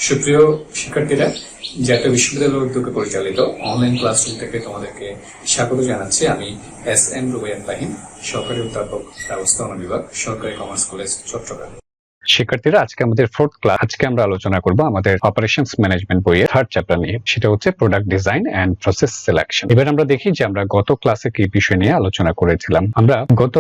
সুপ্রিয় শিক্ষার্থীরা, জাতীয় বিশ্ববিদ্যালয়ের উদ্যোগে পরিচালিত অনলাইন ক্লাসরুম থেকে তোমাদেরকে স্বাগত জানাচ্ছি। আমি এস.এম. রুবাইয়াত ফাহিম, সহকারী অধ্যাপক ব্যবস্থাপনা বিভাগ, সরকারি কমার্স কলেজ, চট্টগ্রাম। শিক্ষার্থীরা, আজকে আমাদের ফোর্থ ক্লাস। আজকে আমরা আলোচনা করব আমাদের অপারেশনস ম্যানেজমেন্ট বইয়ের থার্ড চ্যাপ্টার নিয়ে। সেটা হচ্ছে product design and process selection. এবার আমরা দেখি যে আমরা গত ক্লাসে কি বিষয় নিয়ে আলোচনা করেছিলাম। আমরা গত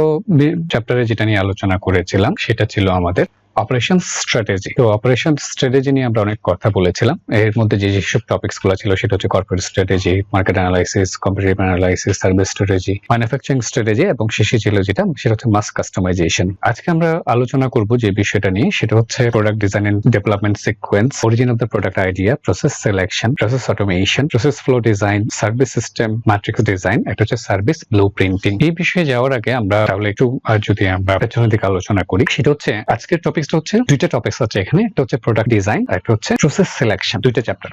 চ্যাপ্টারে যেটা নিয়ে আলোচনা করেছিলাম সেটা ছিল আমাদের অপারেশন স্ট্র্যাটেজি। তো অপারেশন স্ট্র্যাটেজি নিয়ে আমরা অনেক কথা বলেছিলাম। এর মধ্যে যেসব টপিকস গুলো ছিল সেটা হচ্ছে corporate strategy, market analysis, competitive analysis, service strategy, manufacturing strategy এবং শেষে ছিল সেটা হচ্ছে মাস কাস্টমাইজেশন। আজকে আমরা আলোচনা করব যে বিষয়টা নিয়ে, সেটা হচ্ছে product design and development sequence, origin of the product idea, process selection, process automation, process flow design, service system matrix design, একটা হচ্ছে সার্ভিস ব্লু প্রিন্টিং। এই বিষয়ে যাওয়ার আগে আমরা তাহলে একটু যদি আমরা পেছনের দিকে আলোচনা করি, সেটা হচ্ছে আজকের টপিক হচ্ছে দুইটা টপিকস আছে এখানে। একটা হচ্ছে প্রোডাক্ট ডিজাইন, একটা হচ্ছে প্রসেস সিলেকশন। দুইটা চ্যাপ্টার,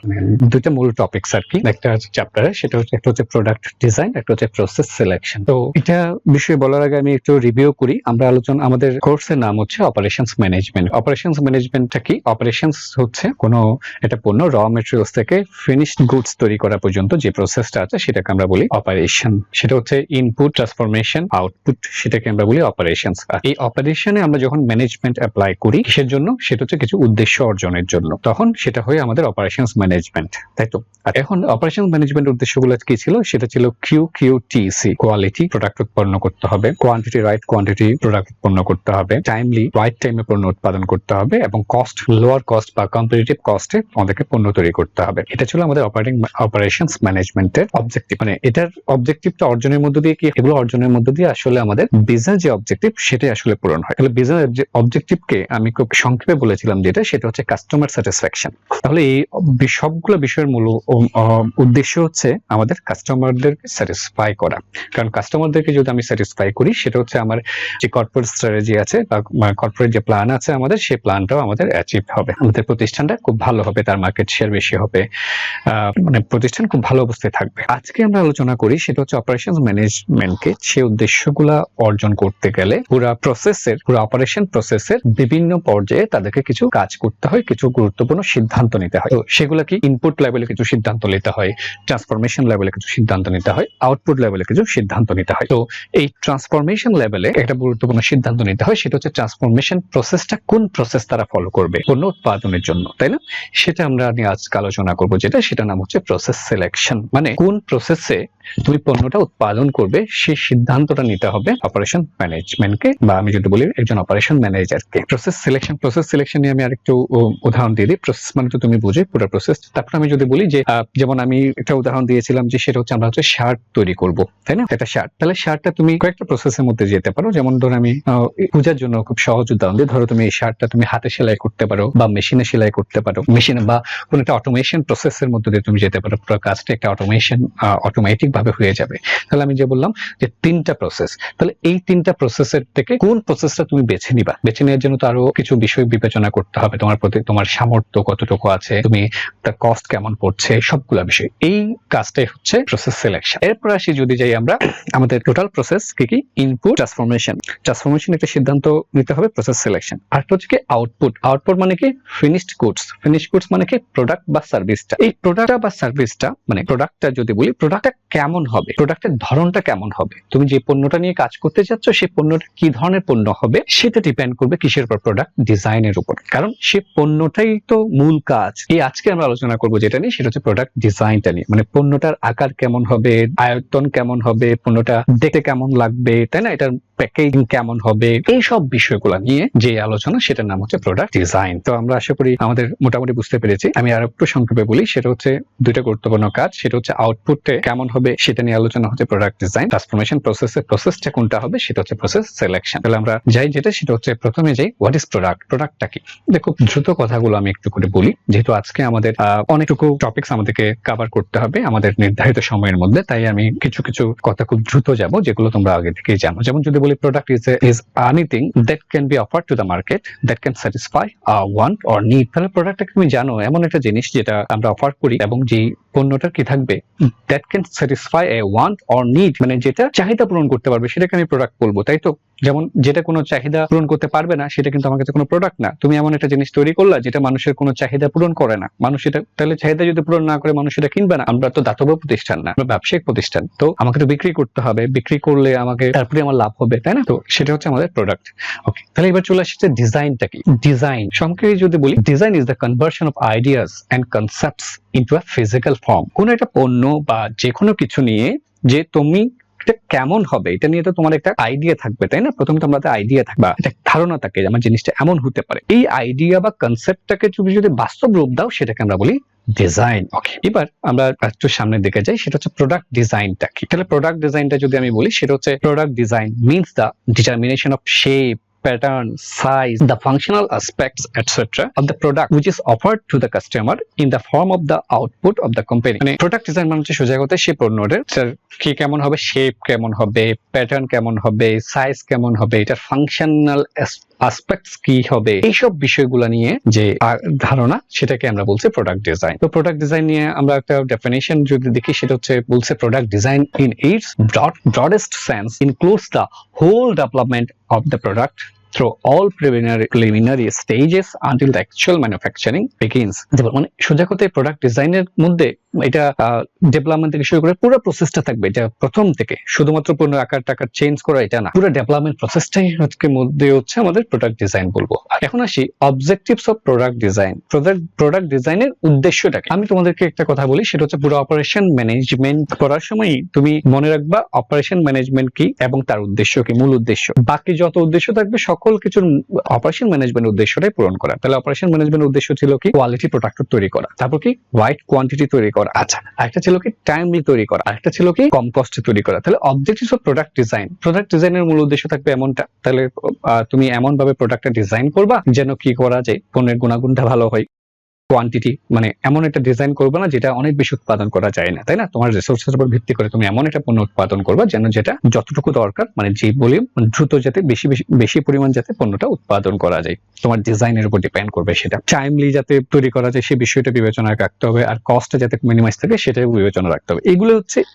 দুইটা মূল টপিকস আর কি একটা চ্যাপ্টারে। সেটা হচ্ছে একটা হচ্ছে প্রোডাক্ট ডিজাইন, একটা হচ্ছে প্রসেস সিলেকশন। তো এটা বিষয়ে বলার আগে আমি একটু রিভিউ করি। আমরা আমাদের কোর্সের নাম হচ্ছে অপারেশনস ম্যানেজমেন্ট। অপারেশনস ম্যানেজমেন্টটা কি? অপারেশনস হচ্ছে কোনো একটা পণ্য র মেটেরিয়ালস থেকে ফিনিশড গুডস তৈরি করা পর্যন্ত যে প্রসেসটা আছে সেটাকে আমরা বলি অপারেশন। সেটা হচ্ছে ইনপুট, ট্রান্সফরমেশন, আউটপুট, সেটাকে আমরা বলি অপারেশনস। আর এই অপারেশনে আমরা যখন ম্যানেজমেন্ট অ্যাপ্লাই করি কিসের জন্য? সেটা হচ্ছে কিছু উদ্দেশ্য অর্জনের জন্য, তখন সেটা হয় আমাদের অপারেশনস ম্যানেজমেন্ট, তাই তো? আর এখন অপারেশন ম্যানেজমেন্ট উদ্দেশ্যগুলো কি ছিল? সেটা ছিল QQTC, কোয়ালিটি, প্রোডাক্ট উৎপন্ন করতে হবে; কোয়ান্টিটি, রাইট কোয়ান্টিটি প্রোডাক্ট উৎপন্ন করতে হবে; টাইমলি, রাইট টাইমে পণ্য উৎপাদন করতে হবে; এবং কস্ট, লোয়ার কস্ট বা কম্পিটিটিভ কস্টে আমাদেরকে পণ্য তৈরি করতে হবে। এটা ছিল আমাদের অপারেশনস ম্যানেজমেন্টের অবজেক্টিভ। মানে এটার অবজেক্টিভটা অর্জনের মধ্য দিয়ে কি, এগুলো অর্জনের মধ্য দিয়ে আসলে আমাদের বিজনেস যে অবজেক্টিভ সেটাই আসলে পূরণ হয়। তাহলে বিজনেস অবজেক্টিভকে আমি খুব সংক্ষেপে বলেছিলাম সেটা হচ্ছে কাস্টমার স্যাটিসফ্যাকশন। তাহলে এই সবগুলো বিষয়ের মূল উদ্দেশ্য হচ্ছে আমাদের কাস্টমারদেরকে স্যাটিসফাই করা। কারণ কাস্টমারদেরকে যদি আমি স্যাটিসফাই করি, সেটা হচ্ছে আমার যে কর্পোরেট স্ট্র্যাটেজি আছে বা কর্পোরেট যে প্ল্যান আছে আমাদের, সেই প্ল্যানটাও আমাদের অ্যাচিভ হবে। আমাদের প্রতিষ্ঠানটা খুব ভালো হবে, তার মার্কেট শেয়ার বেশি হবে, মানে প্রতিষ্ঠান খুব ভালো অবস্থায় থাকবে। আজকে আমরা আলোচনা করি সেটা হচ্ছে অপারেশন ম্যানেজমেন্টকে সেই উদ্দেশ্যগুলা অর্জন করতে গেলে পুরো অপারেশন প্রসেসের বিভিন্ন পর্যায়ে তাদেরকে কিছু কাজ করতে হয়, কিছু গুরুত্বপূর্ণ সিদ্ধান্ত নিতে হয়। তো সেগুলো কি? ইনপুট লেভেলে কিছু সিদ্ধান্ত নিতে হয়, ট্রান্সফরমেশন লেভেলে কিছু সিদ্ধান্ত নিতে হয়, আউটপুট লেভেলে কিছু সিদ্ধান্ত নিতে হয়। তো এই ট্রান্সফরমেশন লেভেলে একটা গুরুত্বপূর্ণ সিদ্ধান্ত নিতে হয়, সেটা হচ্ছে ট্রান্সফরমেশন প্রসেসটা কোন প্রসেস তারা ফলো করবে পণ্য উৎপাদনের জন্য, তাই না? সেটা আমরা আজকে আলোচনা করবো, সেটা নাম হচ্ছে প্রসেস সিলেকশন। মানে কোন প্রসেসে তুমি পণ্যটা উৎপাদন করবে সেই সিদ্ধান্তটা নিতে হবে অপারেশন ম্যানেজমেন্টকে, বা আমি যদি বলি একজন অপারেশন ম্যানেজারকে। প্রসেস সিলেকশন নিয়ে আমি আরেকটু উদাহরণ দিয়ে দিই। প্রসেস মানে তো তুমি বুঝে পুরো প্রসেস। তারপর আমি যদি বলি যে যেমন আমি একটা উদাহরণ দিয়েছিলাম যে সেটা হচ্ছে আমরা হচ্ছে শার্ট তৈরি করব, তাই না? একটা শার্ট, তাহলে শার্টটা তুমি কয়েকটা প্রসেসের মধ্যে যেতে পারো। যেমন ধরো আমি বোঝার জন্য খুব সহজ উদাহরণ দিই। ধরো তুমি এই শার্টটা তুমি হাতে সেলাই করতে পারো বা মেশিনে সেলাই করতে পারো, মেশিনে বা কোন একটা অটোমেশন প্রসেসের মধ্যে দিয়ে তুমি যেতে পারো। পুরো কাজটা একটা অটোমেটিক ভাবে হয়ে যাবে। তাহলে আমি যে বললাম যে তিনটা প্রসেস, তাহলে এই তিনটা প্রসেসের থেকে কোন প্রসেসটা তুমি বেছে নিবা? বেছে নেওয়ার জন্য তো আরো কিছু বিষয় বিবেচনা করতে হবে। তোমার সামর্থ্য কতটুকু আছে, তুমি তার কস্ট কেমন পড়ছে, সবগুলা বিষয়। এই কাজটাই হচ্ছে প্রসেস সিলেকশন। এরপর আসি যদি যাই আমরা আমাদের টোটাল প্রসেস কি? ইনপুট, ট্রান্সফরমেশন একটা সিদ্ধান্ত নিতে হবে, প্রসেস সিলেকশন। আর হচ্ছে কি আউটপুট মানে কি? ফিনিশড গুডস মানে কি? প্রোডাক্ট বা সার্ভিসটা। এই প্রোডাক্ট বা সার্ভিসটা মানে প্রোডাক্টটা যদি বলি, প্রোডাক্টটা কেমন হবে, প্রোডাক্টের ধরনটা কেমন হবে, তুমি যে পণ্যটা নিয়ে কাজ করতে যাচ্ছ সেই পণ্যটা কি ধরনের পণ্য হবে সেটা ডিপেন্ড করবে কিসের উপর? প্রোডাক্ট ডিজাইনের উপর। কারণ সে পণ্যটাই তো মূল কাজ। এই আজকে আমরা আলোচনা করবো যেটা নিয়ে, সেটা হচ্ছে প্রোডাক্ট ডিজাইনটা নিয়ে। মানে পণ্যটার আকার কেমন হবে, আয়তন কেমন হবে, পণ্যটা দেখতে কেমন লাগবে, তাই না? এটার প্যাকেজিং কেমন হবে, এই সব বিষয়গুলো নিয়ে যে আলোচনা, সেটার নাম হচ্ছে প্রোডাক্ট ডিজাইন। তো আমরা আশা করি আমাদের মোটামুটি বুঝতে পেরেছি। আমি আর একটু সংক্ষেপে বলি, সেটা হচ্ছে দুইটা গুরুত্বপূর্ণ কাজ। সেটা হচ্ছে আউটপুটে কেমন হবে সেটা নিয়ে আলোচনা হচ্ছে প্রোডাক্ট ডিজাইন। ট্রান্সফরমেশন প্রসেসটা কোনটা হবে সেটা হচ্ছে প্রসেস সিলেকশন। তাহলে আমরা যাই সেটা হচ্ছে প্রথমে যাই হোয়াট ইজ প্রোডাক্টটা কি। দেখো, দ্রুত কথাগুলো আমি একটু করে বলি, যেহেতু আজকে আমাদের অনেকটুকু টপিকস আমাদেরকে কভার করতে হবে আমাদের নির্ধারিত সময়ের মধ্যে, তাই আমি কিছু কথা খুব দ্রুত যাব যেগুলো তোমরা আগে থেকেই জানো। যেমন যদি বলি product is anything that can be offered to the market that can satisfy a want or need। তাহলে প্রোডাক্টটা তুমি জানো এমন একটা জিনিস যেটা আমরা অফার করি এবং যে পণ্যটার কি থাকবে, that can satisfy A want or need, মানে যেটা চাহিদা পূরণ করতে পারবে সেটাকে আমি প্রোডাক্ট বলবো, তাই তো? যেমন যেটা কোনো চাহিদা পূরণ করতে পারবে না সেটা কিন্তু আমার কাছে কোনো প্রোডাক্ট না। তুমি এমন একটা জিনিস তৈরি করলা যেটা মানুষের কোনো চাহিদা পূরণ করে না, মানুষ এটা, তাহলে চাহিদা যদি পূরণ না করে মানুষ এটা কিনবে না। আমরা তো দাতব্য প্রতিষ্ঠান না, আমরা ব্যবসায়িক প্রতিষ্ঠান, তো আমাকে তো বিক্রি করতে হবে, বিক্রি করলে আমাকে তারপরে আমার লাভ হবে, তাই না? তো সেটা হচ্ছে আমাদের প্রোডাক্ট। ওকে, তাহলে এবার চলে আসছে ডিজাইনটা কি। ডিজাইন সংক্ষেপে যদি বলি, design is the conversion of ideas and concepts into a physical form. কোন একটা পণ্য বা যে কোনো কিছু নিয়ে যে তুমি এটা কেমন হবে এটা নিয়ে তো তোমার একটা আইডিয়া থাকবে, তাই না? প্রথমে তো আমাদের আইডিয়া থাকবে, একটা ধারণা থাকে যে আমার জিনিসটা এমন হতে পারে। এই আইডিয়া বা কনসেপ্টটাকে তুমি যদি বাস্তব রূপ দাও সেটাকে আমরা বলি ডিজাইন। ওকে, এবার আমরা একটু সামনের দিকে যাই, সেটা হচ্ছে প্রোডাক্ট ডিজাইনটা কি। তাহলে প্রোডাক্ট ডিজাইনটা যদি আমি বলি, সেটা হচ্ছে product design means the determination of shape, pattern, size, the functional aspects, etc. of the product which is offered to the customer in the form of the output of the company. মানে product design মানে হচ্ছে সোজা কথা সেই পণ্যটার কি কেমন হবে, shape কেমন হবে, প্যাটার্ন কেমন হবে, সাইজ কেমন হবে, এটার ফাংশনাল অ্যাসপেক্টস কি হবে, এইসব বিষয়গুলো নিয়ে যে ধারণা সেটাকে আমরা বলছি প্রোডাক্ট ডিজাইন। তো প্রোডাক্ট ডিজাইন নিয়ে আমরা একটা ডেফিনেশন যদি দেখি, সেটা হচ্ছে বলছে product design in it's broadest sense includes the whole development of the product through all preliminary stages until the actual manufacturing begins. মানে সোজা কথায় প্রোডাক্ট ডিজাইনের মধ্যে এটা ডেভেলপমেন্ট থেকে শুরু করে পুরো প্রসেসটা থাকবে। এটা প্রথম থেকে শুধুমাত্র পণ্য আকার টাকার চেঞ্জ করা এটা না, পুরো ডেভেলপমেন্ট প্রসেসটাই মধ্যে হচ্ছে আমাদের প্রোডাক্ট ডিজাইন বলবো। এখন আসি objectives of product design. Product ডিজাইনের উদ্দেশ্যটাকে আমি তোমাদেরকে একটা কথা বলি, সেটা হচ্ছে পুরো অপারেশন ম্যানেজমেন্ট করার সময় তুমি মনে রাখবা অপারেশন ম্যানেজমেন্ট কি এবং তার উদ্দেশ্য কি, মূল উদ্দেশ্য। বাকি যত উদ্দেশ্য থাকবে সকল কিছুর অপারেশন ম্যানেজমেন্ট উদ্দেশ্যটাই পূরণ করা। তাহলে অপারেশন ম্যানেজমেন্ট উদ্দেশ্য ছিল কি, কোয়ালিটি প্রোডাক্ট তৈরি করা, তারপর কি রাইট কোয়ান্টিটি তৈরি করা, আচ্ছা আরেকটা ছিল কি টাইমলি তৈরি করা, আরেকটা ছিল কি কম কস্টে তৈরি করা। তাহলে objectives of product design, product ডিজাইনের মূল উদ্দেশ্য থাকবে এমনটা। তাহলে তুমি এমন ভাবে প্রোডাক্টটা ডিজাইন করবা যেন কি করা যায়, পণ্যের গুণাগুণটা ভালো হয়, কোয়ান্টিটি মানে এমন একটা ডিজাইন করবে না যেটা অনেক বেশি উৎপাদন করা যায় না, তাই না? তোমার রিসোর্সের উপর ভিত্তি করে তুমি এমন একটা পণ্য উৎপাদন করবা যেন যেটা যতটুকু দরকার, মানে যে ভলিউম দ্রুত যাতে বেশি পরিমাণ যাতে পণ্যটা উৎপাদন করা যায়, তোমার ডিজাইনের উপর ডিপেন্ড করবে। সেটা টাইমলি যাতে তৈরি করা যায় সেই বিষয়টা বিবেচনায় রাখতে হবে, আর কস্টটা যাতে মিনিমাইজ থাকে সেটাও বিবেচনা রাখতে হবে।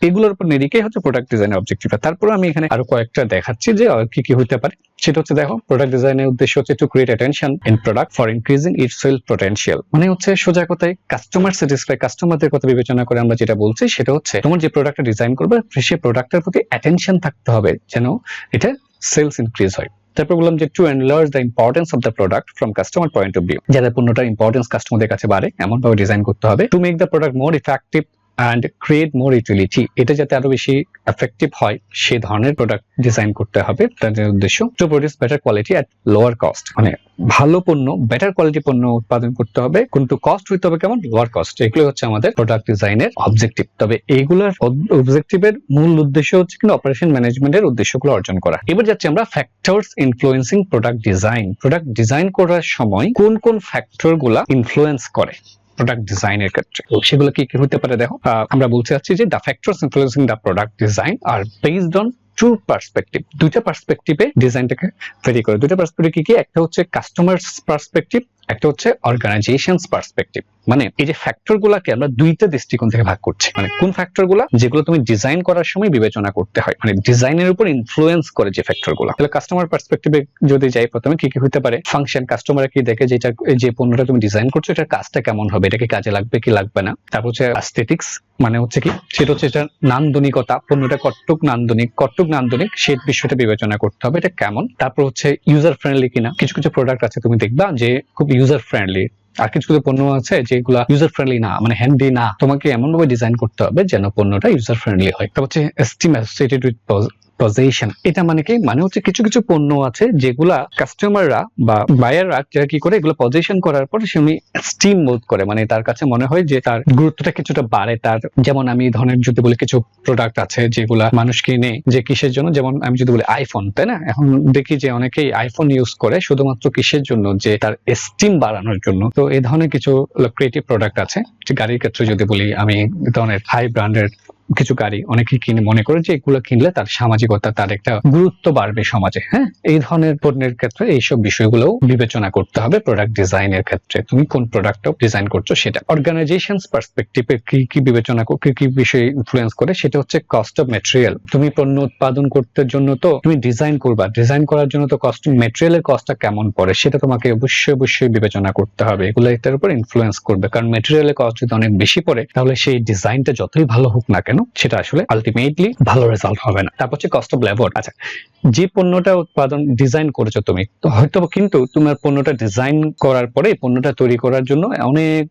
এগুলোর উপর নিরিখে হচ্ছে প্রোডাক্ট ডিজাইনের অবজেক্টিভটা। তারপর আমি এখানে আরো কয়েকটা দেখাচ্ছি যে কি কি হতে পারে। সেটা হচ্ছে দেখো, প্রোডাক্ট ডিজাইনের উদ্দেশ্য হচ্ছে to create attention in product for increasing its sale potential. মানে হচ্ছে সোজা কথায় কাস্টমার স্যাটিসফাই, কাস্টমারদের কথা বিবেচনা করে আমরা যেটা বলছি সেটা হচ্ছে তোমার যে প্রোডাক্টটা ডিজাইন করবে সেই প্রোডাক্টের প্রতি অ্যাটেনশন থাকতে হবে যেন এটা সেলস ইনক্রিজ হয়। তারপর বললাম যে to enlarge the importance of the product from customer point of view, যাতে পণ্যটার ইম্পর্টেন্স কাস্টমারদের কাছে বাড়ে এমন ভাবে ডিজাইন করতে হবে। To make the product more effective and create more utility, এটা যাতে আরো বেশি এফেক্টিভ হয় সেই ধরনের প্রোডাক্ট ডিজাইন করতে হবে। তাদের উদ্দেশ্য টু প্রোডিউস বেটার কোয়ালিটি এট লোয়ার কস্ট, মানে ভালো পণ্য, বেটার কোয়ালিটি পণ্য উৎপাদন করতে হবে, কিন্তু কস্ট হইতে হবে কেমন, লোয়ার কস্ট। এগুলো হচ্ছে আমাদের প্রোডাক্ট ডিজাইনের অবজেক্টিভ। তবে এইগুলোর অবজেক্টিভের মূল উদ্দেশ্য হচ্ছে কিন্তু অপারেশন ম্যানেজমেন্টের উদ্দেশ্যগুলো অর্জন করা। এবার যাচ্ছি আমরা factors influencing product design. Product design করার সময় কোন কোন ফ্যাক্টর গুলা ইনফ্লুয়েন্স করে প্রোডাক্ট ডিজাইনের ক্ষেত্রে, সেগুলো কি কি হতে পারে দেখো। আমরা বলতে চাচ্ছি যে the factors influencing the product design are based on two perspective. দুইটা পার্সপেক্টিভে ডিজাইনটাকে ভেরি করে। দুইটা পার্সপেক্টিভ কি কি, একটা হচ্ছে কাস্টমার পার্সপেক্টিভ, একটা হচ্ছে অর্গানাইজেশনস পার্সপেক্টিভ। মানে এই যে ফ্যাক্টর গুলাকে আমরা দুইটা দৃষ্টিকোণ থেকে ভাগ করছি। মানে কোন ফ্যাক্টর গুলা, যেগুলো তুমি ডিজাইন করার সময় বিবেচনা করতে হয়, মানে ডিজাইনের উপর ইনফ্লুয়েন্স করে যে ফ্যাক্টর গুলা। তাহলে কাস্টমার পার্সপেক্টিভে যদি যাই, প্রথমে কি কি হতে পারে, ফাংশন, কাস্টমার কি দেখে যেটা যে পণ্যটা তুমি ডিজাইন করছো এটার কাজটা কেমন হবে, এটা কি কাজে লাগবে কি লাগবে না। তারপর হচ্ছে অ্যাস্থেটিক্স, মানে হচ্ছে কি, সেটা হচ্ছে এটা নান্দনিকতা, পণ্যটা কতটুক নান্দনিক সেই বিষয়টা বিবেচনা করতে হবে, এটা কেমন। তারপর হচ্ছে ইউজার ফ্রেন্ডলি কিনা, কিছু কিছু প্রোডাক্ট আছে তুমি দেখবা যে খুব ইউজার ফ্রেন্ডলি, আর কিছু কিছু পণ্য আছে যেগুলা ইউজার ফ্রেন্ডলি না, মানে হ্যান্ডি না। তোমাকে এমন ভাবে ডিজাইন করতে হবে যেন পণ্যটা ইউজার ফ্রেন্ডলি হয়। তারপর হচ্ছে এস্টিম অ্যাসোসিয়েটেড উইথ পজিশন, এটা মানে কি, মানে হচ্ছে কিছু কিছু পণ্য আছে যেগুলা কাস্টমাররা বা বায়াররা যারা কি করে, এগুলো পজিশন করার পর সে স্টিম বোধ করে, মানে তার কাছে মনে হয় যে তার গুরুত্বটা কিছুটা বাড়ে তার। যেমন আমি ধরনের যদি বলি, কিছু প্রোডাক্ট আছে যেগুলা মানুষ কিনে যে কিসের জন্য, যেমন আমি যদি বলি আইফোন, তাই না? এখন দেখি যে অনেকেই আইফোন ইউজ করে শুধুমাত্র কিসের জন্য, যে তার স্টিম বাড়ানোর জন্য। তো এই ধরনের কিছু ক্রিয়েটিভ প্রোডাক্ট আছে। গাড়ির ক্ষেত্রে যদি বলি, আমি ধরনের হাই ব্র্যান্ডের কিছু গাড়ি অনেকে কিনে মনে করে যে এগুলো কিনলে তার সামাজিকতা, তার একটা গুরুত্ব বাড়বে সমাজে। হ্যাঁ, এই ধরনের পণ্যের ক্ষেত্রে এইসব বিষয়গুলো বিবেচনা করতে হবে প্রোডাক্ট ডিজাইনের ক্ষেত্রে। তুমি কোন প্রোডাক্টটা ডিজাইন করছো সেটা। অর্গানাইজেশনস পার্সপেক্টিভে কি বিবেচনা কি বিষয় ইনফ্লুয়েন্স করে সেটা হচ্ছে কস্ট অফ ম্যাটেরিয়াল। তুমি পণ্য উৎপাদন করতে জন্য তো তুমি ডিজাইন করবা, ডিজাইন করার জন্য তো কস্ট ম্যাটেরিয়ালের কস্টটা কেমন পড়ে সেটা তোমাকে অবশ্যই বিবেচনা করতে হবে। এগুলো এটার উপর ইনফ্লুয়েন্স করবে, কারণ ম্যাটেরিয়ালের কস্ট যদি অনেক বেশি পড়ে তাহলে সেই ডিজাইনটা যতই ভালো হোক না কেন সেটা আসলে আলটিমেটলি ভালো রেজাল্ট হবে না। তারপর হচ্ছে কস্ট অফ লেবার। আচ্ছা, যে পণ্যটা উৎপাদন ডিজাইন করেছো তুমি, তো হয়তো কিন্তু তোমার পণ্যটা ডিজাইন করার পরে পণ্যটা তৈরি করার জন্য অনেক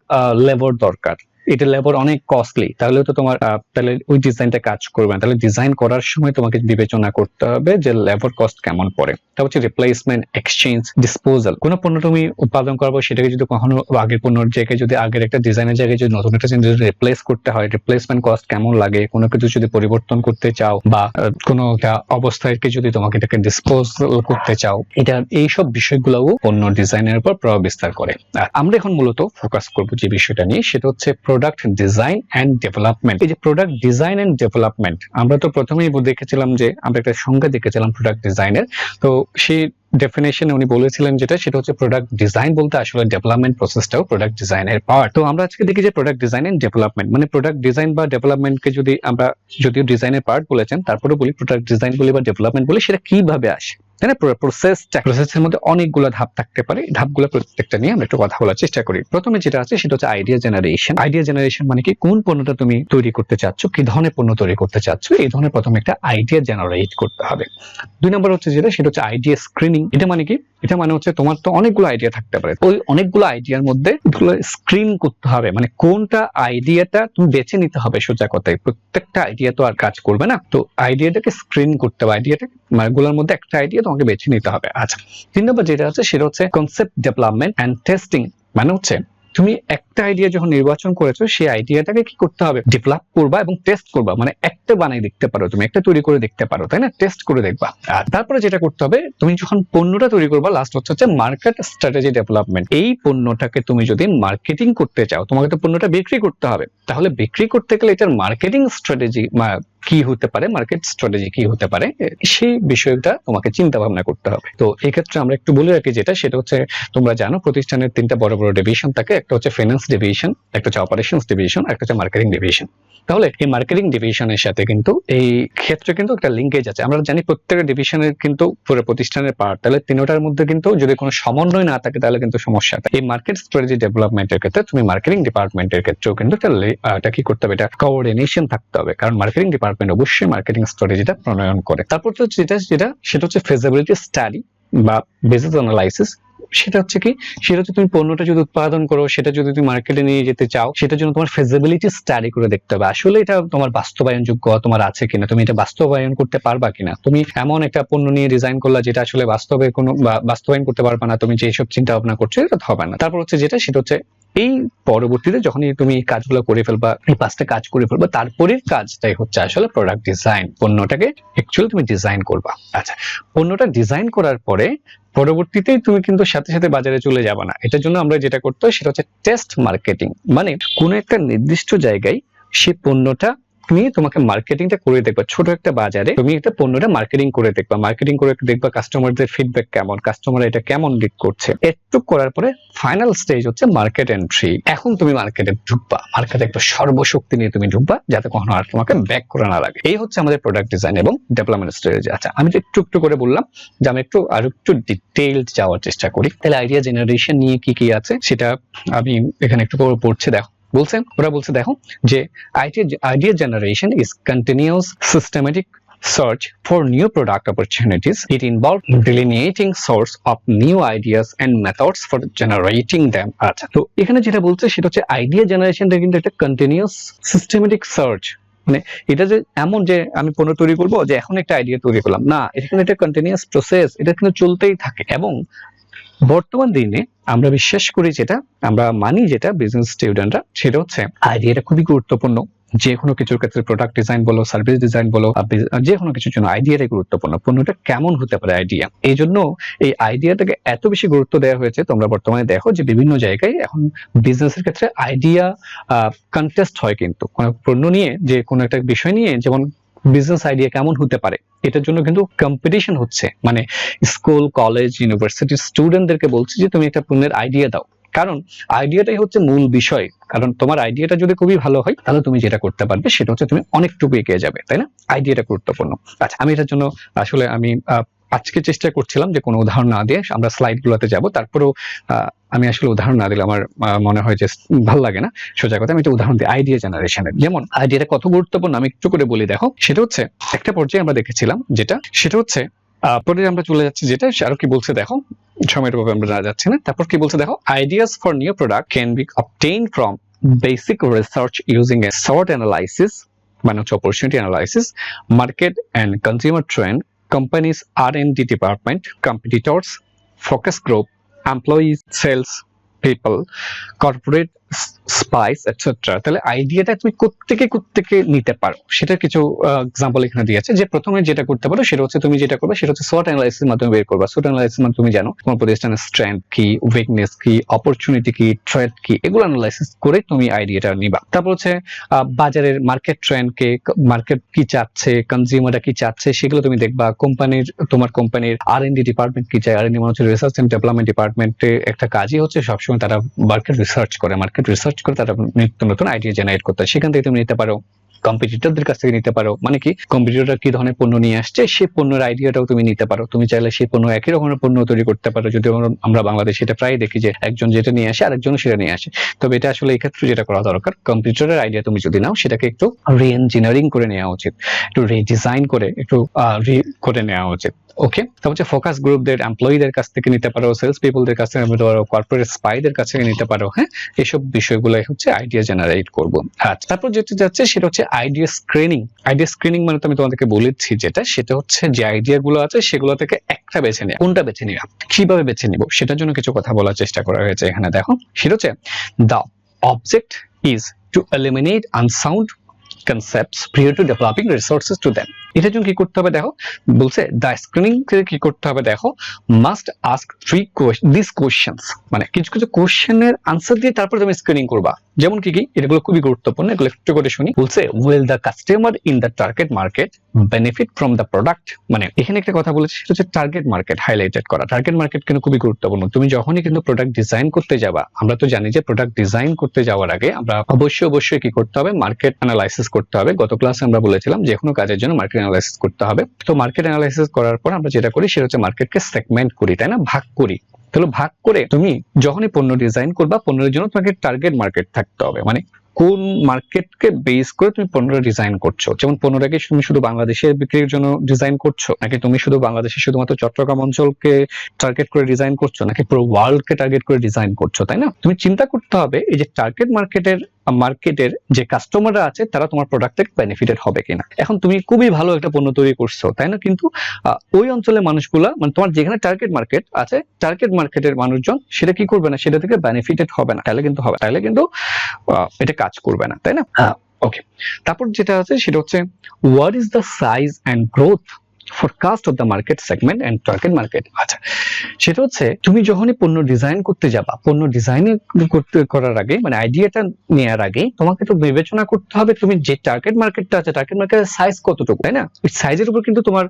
লেবার দরকার, এটা লেবার অনেক কস্টলি, তাহলে তো তোমার তাহলে ওই ডিজাইনটা কাজ করবে না। তাহলে ডিজাইন করার সময় তোমাকে বিবেচনা করতে হবে যে লেবার কস্ট কেমন পড়ে। তারপর হচ্ছে রিপ্লেসমেন্ট, এক্সচেঞ্জ, ডিসপোজাল। কোন পণ্য তুমি উৎপাদন করবো সেটাকে যদি কখনো আগের পণ্যের জায়গায় যদি আগের একটা ডিজাইনের জায়গায় যদি নতুন একটা জিনিস রিপ্লেস করতে হয়, রিপ্লেসমেন্ট কস্ট কেমন লাগে, কোনো কিছু যদি পরিবর্তন করতে চাও বা কোনো একটা অবস্থাকে যদি তোমাকে এটাকে ডিসপোজাল করতে চাও, এটা এইসব বিষয়গুলোও পণ্য ডিজাইনের উপর প্রভাব বিস্তার করে। আর আমরা এখন মূলত ফোকাস করবো যে বিষয়টা নিয়ে, সেটা হচ্ছে প্রোডাক্ট ডিজাইন এন্ড ডেভেলপমেন্ট। এই যে প্রোডাক্ট ডিজাইন এন্ড ডেভেলপমেন্ট, আমরা তো প্রথমেই দেখেছিলাম যে আমরা একটা সংজ্ঞা দেখেছিলাম প্রোডাক্ট ডিজাইনের। তো সেই ডেফিনেশনে উনি বলেছিলেন যেটা, সেটা হচ্ছে প্রোডাক্ট ডিজাইন বলতে আসলে ডেভেলপমেন্ট প্রসেসটাও প্রোডাক্ট ডিজাইনের পার্ট। তো আমরা আজকে দেখি যে প্রোডাক্ট ডিজাইন এন্ড ডেভেলপমেন্ট মানে প্রোডাক্ট ডিজাইন বা ডেভেলপমেন্টকে যদি আমরা যদিও ডিজাইনের পার্ট বলেছেন তারপরে বলি প্রোডাক্ট ডিজাইন বলি বা ডেভেলপমেন্ট বলি, সেটা কিভাবে আসে, তাই না? প্রসেসের মধ্যে অনেকগুলো ধাপ থাকতে পারে, ধাপগুলো প্রত্যেকটা নিয়ে আমরা একটু কথা বলার চেষ্টা করি। প্রথমে যেটা আছে সেটা হচ্ছে আইডিয়া জেনারেশন। আইডিয়া জেনারেশন মানে কি, কোন পণ্যটা তুমি তৈরি করতে চাচ্ছ, কি ধরনের পণ্য তৈরি করতে চাচ্ছ, এই ধরনের প্রথমে একটা আইডিয়া জেনারেট করতে হবে। 2 নম্বর হচ্ছে যেটা, সেটা হচ্ছে আইডিয়া স্ক্রিনিং। এটা মানে কি, এটা মানে হচ্ছে তোমার তো অনেকগুলো আইডিয়া থাকতে পারে, ওই অনেকগুলো আইডিয়ার মধ্যে স্ক্রিন করতে হবে, মানে কোনটা আইডিয়াটা তুমি বেছে নিতে হবে। সোজা কথায় প্রত্যেকটা আইডিয়া তো আর কাজ করবে না, তো আইডিয়াটাকে স্ক্রিন করতে হবে, আইডিয়াটা মানে গুলোর মধ্যে একটা আইডিয়া তোমাকে বেছে নিতে হবে। আচ্ছা, 3 নম্বর যেটা আছে সেটা হচ্ছে কনসেপ্ট ডেভেলপমেন্ট এন্ড টেস্টিং। মানে হচ্ছে তুমি একটা আইডিয়া যখন নির্বাচন করেছো সেই আইডিয়াটাকে কি করতে হবে, ডেভেলপ করবা এবং টেস্ট করবা। মানে একটা বানাই দেখতে পারো, তুমি একটা তৈরি করে দেখতে পারো, তাই না? টেস্ট করে দেখবা। আর তারপরে যেটা করতে হবে, তুমি যখন পণ্যটা তৈরি করবা, লাস্ট হচ্ছে মার্কেট স্ট্র্যাটেজি ডেভেলপমেন্ট। এই পণ্যটাকে তুমি যদি মার্কেটিং করতে চাও, তোমাকে তো পণ্যটা বিক্রি করতে হবে, তাহলে বিক্রি করতে গেলে এটার মার্কেটিং স্ট্র্যাটেজি কি হতে পারে, মার্কেট স্ট্র্যাটেজি কি হতে পারে, সেই বিষয়টা তোমাকে চিন্তা ভাবনা করতে হবে। তো এই ক্ষেত্রে আমরা একটু বলে রাখি যেটা, সেটা হচ্ছে তোমরা জানো প্রতিষ্ঠানের 3টা বড় বড় ডিভিশন থাকে, একটা হচ্ছে ফাইন্যান্স ডিভিশন, একটা হচ্ছে অপারেশনস ডিভিশন, একটা হচ্ছে মার্কেটিং ডিভিশন। তাহলে এই মার্কেটিং ডিভিশনের সাথে কিন্তু এই ক্ষেত্রে কিন্তু একটা লিঙ্কেজ আছে। আমরা জানি প্রত্যেকটা ডিভিশনের কিন্তু পুরো প্রতিষ্ঠানের পার্ট, তাহলে 3টার মধ্যে কিন্তু যদি কোনো সমন্বয় না থাকে তাহলে কিন্তু সমস্যা থাকে। এই মার্কেট স্ট্র্যাটেজি ডেভেলপমেন্টের ক্ষেত্রে তুমি মার্কেটিং ডিপার্টমেন্টের ক্ষেত্রেও কিন্তু এটা কি করতে হবে, এটা কোঅর্ডিনেশন থাকতে হবে, কারণ মার্কেটিং ডিপার্টমেন্ট অবশ্যই মার্কেটিং স্ট্র্যাটেজিটা প্রণয়ন করে। তারপর তো সেটা হচ্ছে ফিজিবিলিটি স্টাডি বা বিজনেস অ্যানালাইসিস। সেটা হচ্ছে কি, সেটা হচ্ছে তুমি পণ্যটা যদি উৎপাদন করো, সেটা যদি তুমি মার্কেটে নিয়ে যেতে চাও, সেটার জন্য তোমার ফিজিবিলিটি স্টাডি করে দেখতে হবে আসলে এটা তোমার বাস্তবায়নযোগ্য তোমার আছে কিনা, তুমি এটা বাস্তবায়ন করতে পারবা কিনা। তুমি এমন একটা পণ্য নিয়ে ডিজাইন করলা যেটা আসলে বাস্তবে কোনো বাস্তবায়ন করতে পারবা না, তুমি যে সব চিন্তা ভাবনা করছো এটা হবে না। তারপর হচ্ছে যেটা, সেটা হচ্ছে এই পরবর্তীতে যখনই তুমি কাজগুলো করে ফেলবা, এই 5টা কাজ করে ফেলবা, তারপরের কাজটাই হচ্ছে আসলে প্রোডাক্ট ডিজাইন। পণ্যটাকে অ্যাকচুয়ালি তুমি ডিজাইন করবা। আচ্ছা, পণ্যটা ডিজাইন করার পরে পরবর্তীতে তুমি কিন্তু সাথে সাথে বাজারে চলে যাবে না। এটার জন্য আমরা যেটা করতে হয় সেটা হচ্ছে টেস্ট মার্কেটিং। মানে কোন একটা নির্দিষ্ট জায়গায় সেই পণ্যটা তুমি তোমাকে মার্কেটিংটা করে দেখবা, ছোট একটা বাজারে তুমি একটা পণ্যটা মার্কেটিং করে দেখবা, মার্কেটিং করে দেখবা কাস্টমারদের ফিডব্যাক কেমন, কাস্টমার এটা কেমন দিক করছে। একটু করার পরে ফাইনাল স্টেজ হচ্ছে মার্কেট এন্ট্রি। এখন তুমি মার্কেটে ঢুকবা, মার্কেটে একটা সর্বশক্তি নিয়ে তুমি ঢুকবা যাতে কখনো আর তোমাকে ব্যাক করে না লাগে। এই হচ্ছে আমাদের প্রোডাক্ট ডিজাইন এবং ডেভেলপমেন্ট স্ট্র্যাটেজি। আচ্ছা, আমি তো একটু করে বললাম যে আমি একটু ডিটেইলড যাওয়ার চেষ্টা করি। তাহলে আইডিয়া জেনারেশন নিয়ে কি আছে সেটা আমি এখানে একটু পড়ছি। ওরা বলছে দেখো যে idea generation is continuous systematic search for new product opportunities. It involves delineating source of new ideas and methods for generating them. আচ্ছা, তো এখানে যেটা বলছে সেটা হচ্ছে আইডিয়া জেনারেশনটা কিন্তু একটা কন্টিনিউয়াস সিস্টেমেটিক সার্চ। মানে এটা যে এমন যে আমি পণ্য তৈরি করবো যে এখন একটা আইডিয়া তৈরি করলাম না, এটা কিন্তু একটা কন্টিনিউয়াস প্রসেস, এটা কিন্তু চলতেই থাকে। এবং বর্তমান দিনে আমরা বিশ্বাস করি যেটা, আমরা মানি যেটা বিজনেস স্টুডেন্টরা, সেটা হচ্ছে আইডিয়াটা খুবই গুরুত্বপূর্ণ। যে কোনো কিছুর ক্ষেত্রে প্রোডাক্ট ডিজাইন বলো, সার্ভিস ডিজাইন বলো, যে কোনো কিছুর জন্য আইডিয়াটাই গুরুত্বপূর্ণ। পণ্যটা কেমন হতে পারে আইডিয়া, এই জন্য এই আইডিয়াটাকে এত বেশি গুরুত্ব দেওয়া হয়েছে। তোমরা বর্তমানে দেখো যে বিভিন্ন জায়গায় এখন বিজনেসের ক্ষেত্রে আইডিয়া কন্টেস্ট হয়, কিন্তু কোনো পণ্য নিয়ে, যে কোনো একটা বিষয় নিয়ে, যেমন বিজনেস আইডিয়া কেমন হতে পারে, এটার জন্য কিন্তু কম্পিটিশন হচ্ছে। মানে স্কুল, কলেজ, ইউনিভার্সিটির স্টুডেন্টদেরকে বলছে যে তুমি একটা পণ্যের আইডিয়া দাও, কারণ আইডিয়াটাই হচ্ছে মূল বিষয়। কারণ তোমার আইডিয়াটা যদি খুবই ভালো হয়, তাহলে তুমি যেটা করতে পারবে সেটা হচ্ছে তুমি অনেকটুকু এগিয়ে যাবে, তাই না? আইডিয়াটা গুরুত্বপূর্ণ। আচ্ছা, আমি এটার জন্য আসলে আজকে চেষ্টা করছিলাম যে কোনো উদাহরণ না দিয়ে আমরা স্লাইড গুলোতে যাবো, তারপরেও আমি আসলে উদাহরণ না দিলে আমার মনে হয় যে ভালো লাগে না। সোজা কথা, আমি একটা উদাহরণ দিই আইডিয়া জেনারেশনের। যেমন আইডিয়াটা কত গুরুত্বপূর্ণ আমি একটু করে বলি। দেখো, সেটা হচ্ছে একটা পর্যায়ে আমরা দেখেছিলাম সেটা হচ্ছে পরে আমরা চলে যাচ্ছি, যেটা আরো কি বলছে দেখো, সময়ের অভাবে আমরা যাচ্ছি না। তারপর কি বলছে দেখো, ideas for new product can be obtained from basic research using a SWOT analysis, মানে হচ্ছে opportunity analysis, market and consumer trend, companies R&D department, competitors, focus group, employees, sales people, corporate spice, etc. তাহলে আইডিয়াটা তুমি কোত্থেকে নিতে পারো সেটা কিছু এক্সাম্পল এখানে দিয়েছে। যে প্রথমে যেটা করতে পারো সেটা হচ্ছে, তুমি যেটা করবে সেটা হচ্ছে SWOT অ্যানালাইসিস এর মাধ্যমে বের করবা। SWOT অ্যানালাইসিস মানে তুমি জানো তোমার প্রতিষ্ঠানের স্ট্রেংথ কি, উইকনেস কি, অপরচুনিটি কি, থ্রেট কি, এগুলো অ্যানালাইসিস করে তুমি আইডিয়াটা নিবা। তারপর হচ্ছে বাজারের মার্কেট ট্রেন্ড কে, মার্কেট কি চাচ্ছে, কনজিউমাররা কি চাচ্ছে, সেগুলো তুমি দেখবা। তোমার কোম্পানির R&D ডিপার্টমেন্ট কি চায়। R&D মানে হচ্ছে রিসার্চ এন্ড ডেভেলপমেন্ট ডিপার্টমেন্টে একটা কাজই হচ্ছে সবসময় তারা মার্কেট রিসার্চ করে তারা নিত্য নতুন আইডিয়া জেনারেট করতে হয়। সেখান থেকে তুমি নিতে পারো, কম্পিটিটরদের কাছ থেকে নিতে পারো। মানে কি, কম্পিটিটররা কি ধরনের পণ্য নিয়ে আসছে সেই পণ্যের আইডিয়াটাও তুমি নিতে পারো। তুমি চাইলে সেই পণ্য একই রকমের পণ্য তৈরি করতে পারো। যদি আমরা বাংলাদেশে এটা প্রায় দেখি যে একজন যেটা নিয়ে আসে আরেকজনও সেটা নিয়ে আসে। তবে এটা আসলে এই ক্ষেত্রে যেটা করা দরকার, কম্পিটিটরের আইডিয়া তুমি যদি নাও সেটাকে একটু রি-ইঞ্জিনিয়ারিং করে নেওয়া উচিত, একটু রিডিজাইন করে একটু করে নেওয়া উচিত। ওকে, তারপর হচ্ছে ফোকাস গ্রুপদের, এমপ্লয়ীদের কাছ থেকে নিতে পারো, সেলস পিপলদের কাছ থেকে নিতে পারো, কর্পোরেট স্পাইদের কাছ থেকে নিতে পারো। হ্যাঁ, এইসব বিষয়গুলো হচ্ছে আইডিয়া জেনারেট করবো। আচ্ছা, তারপর যেটা যাচ্ছে সেটা হচ্ছে আইডিয়া স্ক্রিনিং। আইডিয়া স্ক্রিনিং মানে তো আমি তোমাদেরকে বলেছি সেটা হচ্ছে যে আইডিয়া গুলো আছে সেগুলো থেকে একটা বেছে নেওয়া। কোনটা বেছে নিবা, কিভাবে বেছে নিব, সেটার জন্য কিছু কথা বলার চেষ্টা করা হয়েছে এখানে। দেখো, সেটা হচ্ছে the object is to eliminate unsound concepts prior to developing resources to them. এটার জন্য কি করতে হবে দেখো, বলছে দ্য স্ক্রিনিং থেকে কি করতে হবে দেখো, মাস্ট আস্ক these questions, মানে কিছু কোশ্চেনের আনসার দিয়ে তারপর তুমি স্ক্রিনিং করবা। যেমন কি এগুলো খুবই গুরুত্বপূর্ণ, এগুলো একটু করে শুনি। বলছে will the customer in the target market benefit from the product, মানে এখানে একটা কথা বলেছে সেটা হচ্ছে টার্গেট মার্কেট হাইলাইটেড করা। টার্গেট মার্কেট কিন্তু খুবই গুরুত্বপূর্ণ। তুমি যখনই কিন্তু প্রোডাক্ট ডিজাইন করতে যাবা, আমরা তো জানি যে প্রোডাক্ট ডিজাইন করতে যাওয়ার আগে আমরা অবশ্যই কি করতে হবে, মার্কেট অ্যানালাইসিস করতে হবে। গত ক্লাসে আমরা বলেছিলাম যে কোনো কাজের জন্য মার্কেট অ্যানালাইসিস করতে হবে। তো মার্কেট অ্যানালাইসিস করার পর আমরা যেটা করি সেটা হচ্ছে মার্কেটকে সেগমেন্ট করি, তাই না, ভাগ করি। তাহলে ভাগ করে তুমি যখনই পণ্য ডিজাইন করবা, পণ্যের জন্য তোমাকে টার্গেট মার্কেট থাকতে হবে। মানে কোন মার্কেটকে বেস করে তুমি পণ্যটা ডিজাইন করছো। যেমন পণ্যটাকে তুমি শুধু বাংলাদেশের বিক্রির জন্য ডিজাইন করছো, নাকি তুমি শুধু বাংলাদেশে শুধুমাত্র চট্টগ্রাম অঞ্চলকে টার্গেট করে ডিজাইন করছো, নাকি পুরো ওয়ার্ল্ডকে টার্গেট করে ডিজাইন করছো, তাই না? তুমি চিন্তা করতে হবে এই যে টার্গেট মার্কেটের যে কাস্টমাররা আছে তারা তোমার প্রোডাক্ট থেকে বেনিফিটেড হবে কিনা। এখন তুমি খুবই ভালো একটা পণ্য তৈরি করছো, তাই না, কিন্তু ওই অঞ্চলের মানুষগুলা, মানে তোমার যেখানে টার্গেট মার্কেট আছে, টার্গেট মার্কেটের মানুষজন সেটা কি করবে না, সেটা থেকে বেনিফিটেড হবে না, তাহলে কিন্তু এটা কাজ করবে না, তাই না? ওকে, তারপর যেটা আছে সেটা হচ্ছে what is the size and growth forecast of the market segment and target market. আচ্ছা, সেটা হচ্ছে তুমি যখনই পণ্য ডিজাইন করতে যাবা, পণ্য ডিজাইন করার আগে, মানে আইডিয়াটা নেওয়ার আগে তোমাকে তো বিবেচনা করতে হবে তুমি যে টার্গেট মার্কেটটা আছে, টার্গেট মার্কেটের সাইজ কতটুকু, তাই না? ওই সাইজের উপর কিন্তু তোমার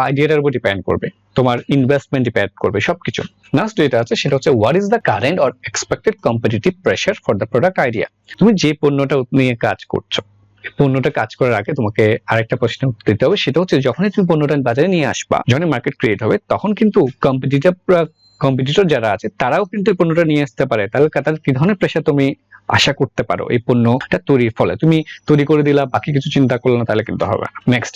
আইডিয়াটার উপর ডিপেন্ড করবে, তোমার ইনভেস্টমেন্ট ডিপেন্ড করবে, সবকিছু। নেক্সট যেটা আছে সেটা হচ্ছে what is the current or expected competitive pressure for the product idea. তুমি যে পণ্যটা নিয়ে কাজ করছো, পণ্যটা কাজ করার আগে তোমাকে আরেকটা প্রশ্ন দিতে হবে, সেটা হচ্ছে যখনই তুমি পণ্যটা বাজারে নিয়ে আসবা, যখন মার্কেট ক্রিয়েট হবে, তখন কিন্তু কম্পিটিটর যারা আছে তারাও কিন্তু পণ্যটা নিয়ে আসতে পারে। তাহলে তাদের কি ধরনের প্রেশার তুমি আশা করতে পারো এই পণ্যটা তৈরির ফলে? তুমি তৈরি করে দিলা, বাকি কিছু চিন্তা করলে না, তাহলে কিন্তু হবে না। নেক্সট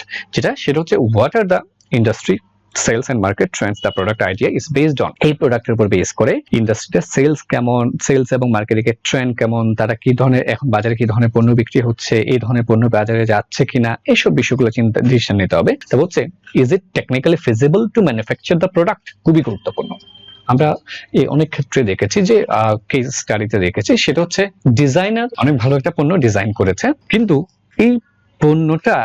সেটা হচ্ছে what are the industry sales and market trends the product idea is based on. এই প্রোডাক্টের উপর বেস করে ইন্ডাস্ট্রিতে সেলস কেমন, সেলস এবং মার্কেটিং ট্রেন্ড কেমন, তারা কি ধরনের এখন বাজারে কি ধরনের পণ্য বিক্রি হচ্ছে, এই ধরনের পণ্য বাজারে যাচ্ছে কিনা, এইসব বিষয়গুলো ডিসিশন নিতে হবে। তবে হচ্ছে is it technically feasible two manufacture the product, খুবই গুরুত্বপূর্ণ। আমরা অনেক ক্ষেত্রে দেখেছি যে কেস স্টাডিতে দেখেছি, সেটা হচ্ছে ডিজাইনার অনেক ভালো একটা পণ্য ডিজাইন করেছে, কিন্তু এই পণ্যটা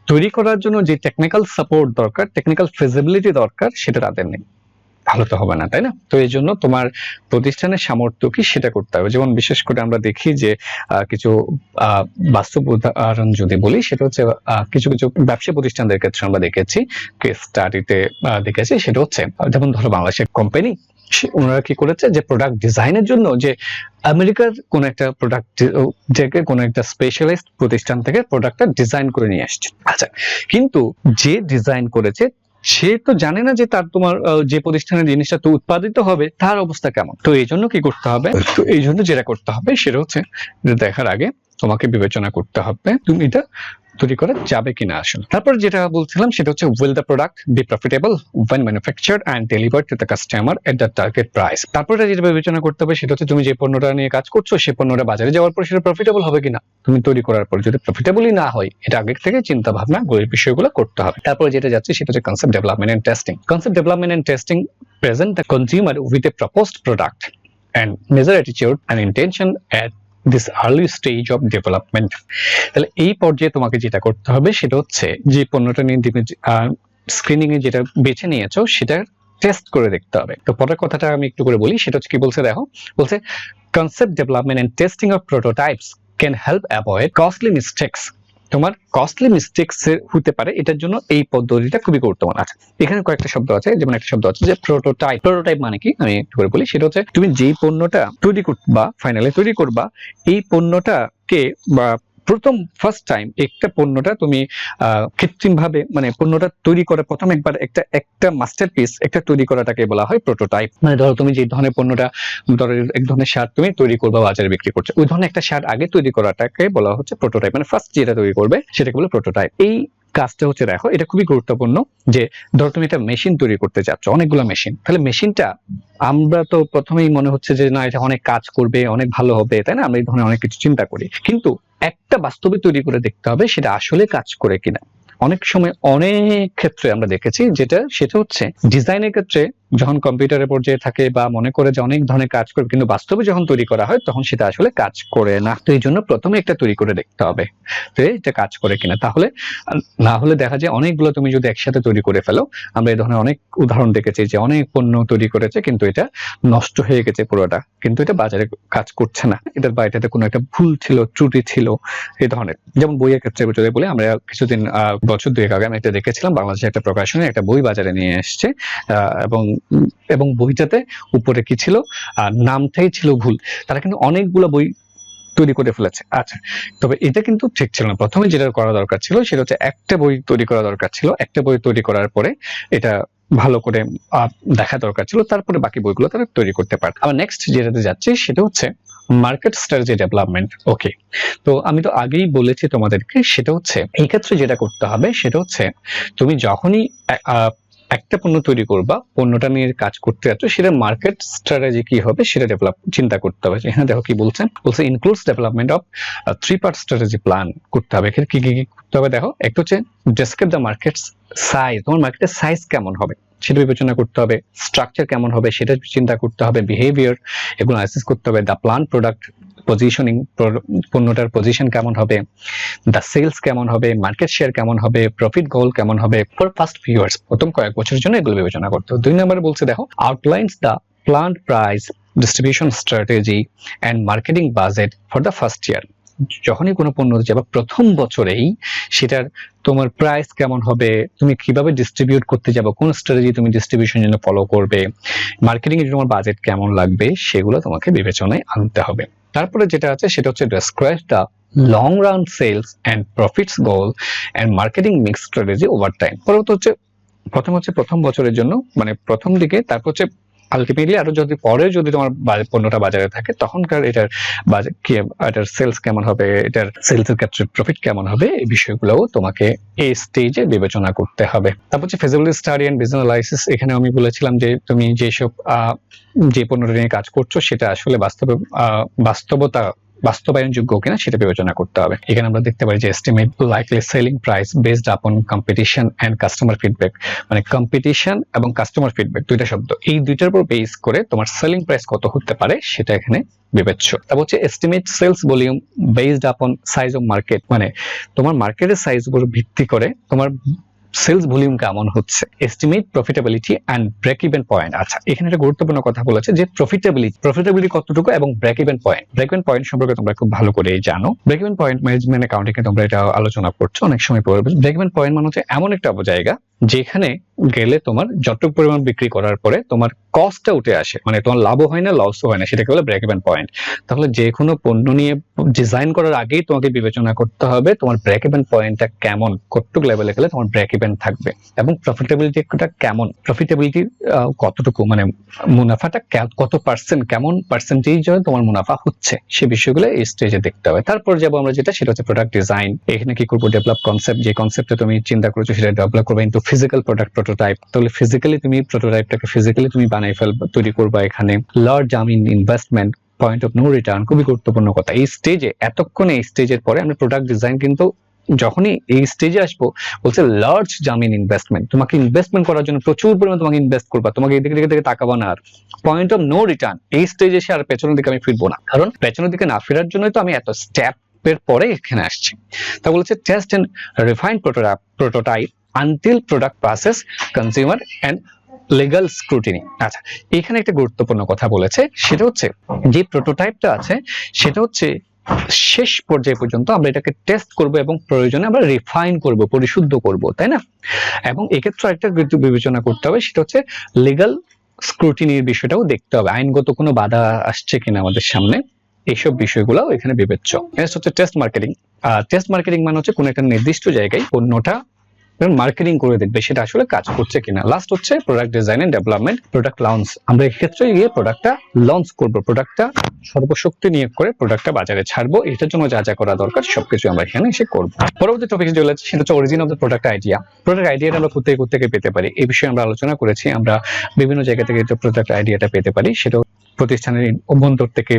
তৈরি করার জন্য যে টেকনিক্যাল সাপোর্ট দরকার, টেকনিক্যাল ফিজিবিলিটি দরকার, সেটা তাদের নেই, ভালো তো হবে না, তাই না? তো এই জন্য তোমার প্রতিষ্ঠানের সামর্থ্য কি সেটা করতে হবে। যেমন বিশেষ করে আমরা দেখি যে কিছু বাস্তব উদাহরণ যদি বলি, সেটা হচ্ছে কিছু কিছু ব্যবসা প্রতিষ্ঠানদের ক্ষেত্রে আমরা দেখেছি, কেস স্টাডিতে দেখেছি, সেটা হচ্ছে যেমন ধরো বাংলাদেশের কোম্পানি, ওনারা কি করেছে যে প্রোডাক্ট ডিজাইনের জন্য যে আমেরিকার কোন একটা প্রোডাক্ট থেকে কোন একটা স্পেশালিস্ট প্রতিষ্ঠান থেকে প্রোডাক্টটা ডিজাইন করে নিয়ে আসছে। আচ্ছা, কিন্তু যে ডিজাইন করেছে সে তো জানে না যে তার তোমার যে প্রতিষ্ঠানের জিনিসটা তো উৎপাদিত হবে তার অবস্থা কেমন। তো এই জন্য কি করতে হবে, তো এই জন্য যেটা করতে হবে সেটা হচ্ছে দেখার আগে তোমাকে বিবেচনা করতে হবে তুমি এটা তৈরি করা যাবে কিনা আসলে। তারপর যেটা বলছিলাম সেটা হচ্ছে will the product be profitable when manufactured and delivered to the customer at the target price। তারপরে যেটা বিবেচনা করতে হবে সেটা হচ্ছে তুমি যে পণ্যটা নিয়ে কাজ করছো সেই পণ্যটা বাজারে যাওয়ার পর সেটা প্রফিটেবল হবে কিনা। তুমি তৈরি করার পর যদি প্রফিটেবলই না হয়, এটা আগে থেকে চিন্তা ভাবনা এই বিষয়গুলো করতে হবে। তারপরে যেটা যাচ্ছে সেটা হচ্ছে concept development and testing. Concept development and testing present the consumer with a proposed product and measure attitude and intention at this early stage of development। তাহলে এই পর্যায়ে তোমাকে যেটা করতে হবে সেটা হচ্ছে যে পণ্যটা নিয়ে স্ক্রিনিং এ যেটা বেছে নিয়েছো সেটা টেস্ট করে দেখতে হবে। তো পরের কথাটা আমি একটু করে বলি, সেটা হচ্ছে কি বলছে দেখো, বলছে concept development and testing of prototypes can help avoid costly mistakes. তোমার কস্টলি মিস্টেকস হতে পারে, এটার জন্য এই পদ্ধতিটা খুবই গুরুত্বপূর্ণ। আছে এখানে কয়েকটা শব্দ আছে, যেমন একটা শব্দ আছে যে প্রোটোটাইপ। প্রোটোটাইপ মানে কি আমি একটু করে বলি, সেটা হচ্ছে তুমি যেই পণ্যটা তৈরি করবা, ফাইনালি তৈরি করবা, এই পণ্যটাকে বা প্রথম ফার্স্ট টাইম একটা পণ্যটা তুমি কৃত্রিম ভাবে মানে পণ্যটা তৈরি করে প্রথম একবার একটা মাস্টারপিস একটা তৈরি করাটাকে বলা হয় প্রোটোটাইপ। মানে ধরো তুমি যে ধরনের পণ্যটা, ধরো এক ধরনের শার্ট তুমি তৈরি করবা, বাজারে বিক্রি করছো, ওই ধরনের একটা শার্ট আগে তৈরি করাটাকে বলা হচ্ছে প্রোটোটাইপ। মানে ফার্স্ট যেটা তৈরি করবে সেটাকে বলে প্রোটোটাইপ। এই কাজটা হচ্ছে দেখো এটা খুবই গুরুত্বপূর্ণ, যে ধরো তুমি একটা মেশিন তৈরি করতে চাচ্ছ, অনেকগুলো মেশিন, তাহলে মেশিনটা আমরা তো প্রথমেই মনে হচ্ছে যে না এটা অনেক কাজ করবে, অনেক ভালো হবে, তাই না? আমরা এই ধরনের অনেক কিছু চিন্তা করি, কিন্তু একটা বাস্তবে তৈরি করে দেখতে হবে সেটা আসলে কাজ করে কিনা। অনেক সময় অনেক ক্ষেত্রে আমরা দেখেছি সেটা হচ্ছে ডিজাইনের ক্ষেত্রে যখন কম্পিউটারের পর্যায়ে থাকে বা মনে করে যে অনেক ধরনের কাজ করবে, কিন্তু বাস্তবে যখন তৈরি করা হয় তখন সেটা আসলে কাজ করে না। তো এই জন্য প্রথমে একটা তৈরি করে দেখতে হবে যে এটা কাজ করে কিনা। তাহলে না হলে দেখা যায় অনেকগুলো তুমি যদি একসাথে তৈরি করে ফেলো, আমরা এই ধরনের অনেক উদাহরণ দেখেছি যে অনেক পণ্য তৈরি করেছে কিন্তু এটা নষ্ট হয়ে গেছে পুরোটা, কিন্তু এটা বাজারে কাজ করছে না, এটার বাইরেতে কোনো একটা ভুল ছিল, ত্রুটি ছিল, এই ধরনের। যেমন বইয়ের ক্ষেত্রে যদি বলি, আমরা কিছুদিন বছর দুয়েক আগে আমি এটা দেখেছিলাম, বাংলাদেশে একটা প্রকাশনী একটা বই বাজারে নিয়ে এসছে, এবং বইটাতে উপরে কি ছিল, নামটাই ছিল ভুল। তারা কিন্তু অনেকগুলো বই তৈরি করে ফেলেছে। আচ্ছা, তবে এটা কিন্তু ঠিক ছিল না। প্রথমে যেটা করা দরকার ছিল সেটা হচ্ছে একটা বই তৈরি করা দরকার ছিল, একটা বই তৈরি করার পরে এটা ভালো করে দেখা দরকার ছিল, তারপরে বাকি বইগুলো তারা তৈরি করতে পারে। আবার নেক্সট যেটাতে যাচ্ছি সেটা হচ্ছে মার্কেট স্ট্র্যাটেজি ডেভেলপমেন্ট। ওকে, তো আমি তো আগেই বলেছি তোমাদেরকে, সেটা হচ্ছে এই ক্ষেত্রে যেটা করতে হবে সেটা হচ্ছে তুমি যখনই একটা পণ্য তৈরি করবা, পণ্যটা নিয়ে কাজ করতে যাচ্ছ, সেটা মার্কেট স্ট্র্যাটেজি কি হবে সেটা চিন্তা করতে হবে। এখানে দেখো কি বলছে includes development of 3 part strategy plan করতে হবে। এখানে কি কি করতে হবে দেখো, একটা হচ্ছে ডেসক্রাইব দ্য মার্কেটস সাইজ, তোমার মার্কেটের সাইজ কেমন হবে সেটা বিবেচনা করতে হবে, স্ট্রাকচার কেমন হবে সেটা চিন্তা করতে হবে, বিহেভিয়ার এগুলো অ্যাসেস করতে হবে, দ্য প্ল্যান প্রোডাক্ট পজিশনিং, পণ্যটার পজিশন কেমন হবে, দ্য সেলস কেমন হবে, মার্কেট শেয়ার কেমন হবে, প্রফিট গোল কেমন হবে ফর ফার্স্ট ফিউ ইয়ার্স, প্রথম কয়েক বছরের জন্য এগুলো বিবেচনা করতে হবে। 2 নম্বরে বলছে দেখো outlines the planned price distribution strategy and marketing budget for the first year. যখনই কোনো পণ্য যাবে প্রথম বছরেই সেটার তোমার প্রাইস কেমন হবে, তুমি কিভাবে ডিস্ট্রিবিউট করতে যাবে, কোন স্ট্র্যাটেজি তুমি ডিস্ট্রিবিউশন জন্য ফলো করবে, মার্কেটিং এর তোমার বাজেট কেমন লাগবে, সেগুলো তোমাকে বিবেচনায় আনতে হবে। তারপরে যেটা আছে সেটা হচ্ছে describe the long run sales and profits goal and marketing mix strategy over time. প্রথম বছরের জন্য মানে প্রথম দিকে, তারপর হচ্ছে আলটিমেটলি আরো যদি পরে যদি তোমার পণ্যটা বাজারে থাকে তখনকার এটার বাজেট কি, এটার সেলস কেমন হবে, এটার সেলসের ক্ষেত্রে প্রফিট কেমন হবে, এই বিষয়গুলোও তোমাকে এই স্টেজে বিবেচনা করতে হবে। তারপর হচ্ছে feasibility study and business analysis. এখানে আমি বলেছিলাম যে তুমি যেসব যে পণ্যটা নিয়ে কাজ করছো সেটা আসলে বাস্তবায়নযোগ্য কিনা সেটা বিবেচনা করতে হবে। এখানে আমরা দেখতে পারি যে estimate likely selling price based আপন কম্পিটিশন এন্ড কাস্টমার ফিডব্যাক। মানে কম্পিটিশন এবং কাস্টমার ফিডব্যাক দুইটা শব্দ, এই দুইটার উপর বেস করে তোমার সেলিং প্রাইস কত হতে পারে সেটা এখানে বিবেচ্য। তারপর হচ্ছে এস্টিমেট সেলস ভলিউম বেসড আপন সাইজ অফ মার্কেট, মানে তোমার মার্কেটের সাইজ উপর ভিত্তি করে তোমার সেলস ভলিউম কেমন হচ্ছে। Estimate profitability and break even point. আচ্ছা, এখানে একটা গুরুত্বপূর্ণ কথা বলেছে যে প্রফিটেবিলিটি কতটুকু এবং ব্রেক ইভেন পয়েন্ট সম্পর্কে তোমরা খুব ভালো করে জানো। Break even point management accounting এ তোমরা এটা আলোচনা করছো অনেক সময় পরে। ব্রেক ইভেন পয়েন্ট মানে হচ্ছে এমন একটা জায়গা যেখানে গেলে তোমার যতটুকু পরিমাণ বিক্রি করার পরে তোমার কস্টটা উঠে আসে, মানে তোমার লাভও হয় না লসও হয় না, সেটাকে বলে ব্রেক ইভেন পয়েন্ট। তাহলে যে কোনো পণ্য নিয়ে ডিজাইন করার আগেই তোমাকে বিবেচনা করতে হবে তোমার ব্রেক ইভেন পয়েন্টটা কেমন, কতটুকু লেভেলে গেলে তোমার ব্রেক ইভেন থাকবে, এবং প্রফিটেবিলিটিটা কেমন, প্রফিটেবিলিটি কতটুকু, মানে মুনাফাটা কত পার্সেন্ট, কেমন পার্সেন্টেজ তোমার মুনাফা হচ্ছে, সে বিষয়গুলো এই স্টেজে দেখতে হবে। তারপর যাবো আমরা যেটা, সেটা হচ্ছে প্রোডাক্ট ডিজাইন। এখানে কি করবো, ডেভেলপ কনসেপ্ট, যে কনসেপ্টে তুমি চিন্তা করেছো সেটা ডেভেলপ করবে ইনটু ফিজিক্যাল প্রোডাক্ট প্রোটোটাইপ। তাহলে ফিজিক্যালি তুমি প্রোটোটাইপটাকে ফিজিক্যালি তুমি বানাই তৈরি করবা। এখানে large investment, point of no return, খুবই গুরুত্বপূর্ণ কথা এই স্টেজে। এতক্ষণে এই স্টেজের পরে আমরা প্রোডাক্ট ডিজাইন কিন্তু যখনই এই স্টেজে আসবো বলছে লার্জ জামিন ইনভেস্টমেন্ট, তোমাকে ইনভেস্টমেন্ট করার জন্য প্রচুর পরিমাণে তোমাকে ইনভেস্ট করবা, তোমাকে এই দিকে তাকাবো না। আর পয়েন্ট অফ নো রিটার্ন, এই স্টেজে এসে আর পেছনের দিকে আমি ফিরবো না, কারণ পেছনের দিকে না ফেরার জন্যই তো আমি এত স্টেপ এর পরে এখানে আসছি। তা বলছে test and refine prototype until product process consumer and legal scrutiny. আচ্ছা, এখানে একটা গুরুত্বপূর্ণ কথা বলেছে, সেটা হচ্ছে যে প্রোটোটাইপটা আছে সেটা হচ্ছে শেষ পর্যায়ে পর্যন্ত আমরা এটাকে টেস্ট করব এবং প্রয়োজনে আমরা রিফাইন করব, পরিশুদ্ধ করব, তাই না? এবং এক্ষেত্রে একটা বিবেচনা করতে হবে, সেটা হচ্ছে লিগ্যাল স্ক্রুটিনির বিষয়টাও দেখতে হবে, আইনগত কোনো বাধা আসছে কিনা আমাদের সামনে, এইসব বিষয়গুলো এখানে বিবেচ্য। নেক্সট হচ্ছে টেস্ট মার্কেটিং। টেস্ট মার্কেটিং মানে হচ্ছে কোনো একটা নির্দিষ্ট জায়গায় পণ্যটা মার্কেটিং করে দেখবে সেটা আসলে কাজ করছে কিনা। লাস্ট হচ্ছে product design and development, product launch. আমরা এই ক্ষেত্রে গিয়ে প্রোডাক্টটা লঞ্চ করব, প্রোডাক্টটা সর্বশক্তি নিয়োগ করে প্রোডাক্টটা বাজারে ছাড়বো। এটার জন্য যা যা করা দরকার সবকিছু আমরা এখানে এসে করব। পরবর্তী টপিক যেটা হচ্ছে সেটা হচ্ছে origin of the product idea. Product আইডিয়াটা আমরা কোথেকে পেতে পারি এই বিষয়ে আমরা আলোচনা করেছি। আমরা বিভিন্ন জায়গা থেকে প্রোডাক্ট আইডিয়াটা পেতে পারি, সেটা প্রতিষ্ঠানের অভ্যন্তর থেকে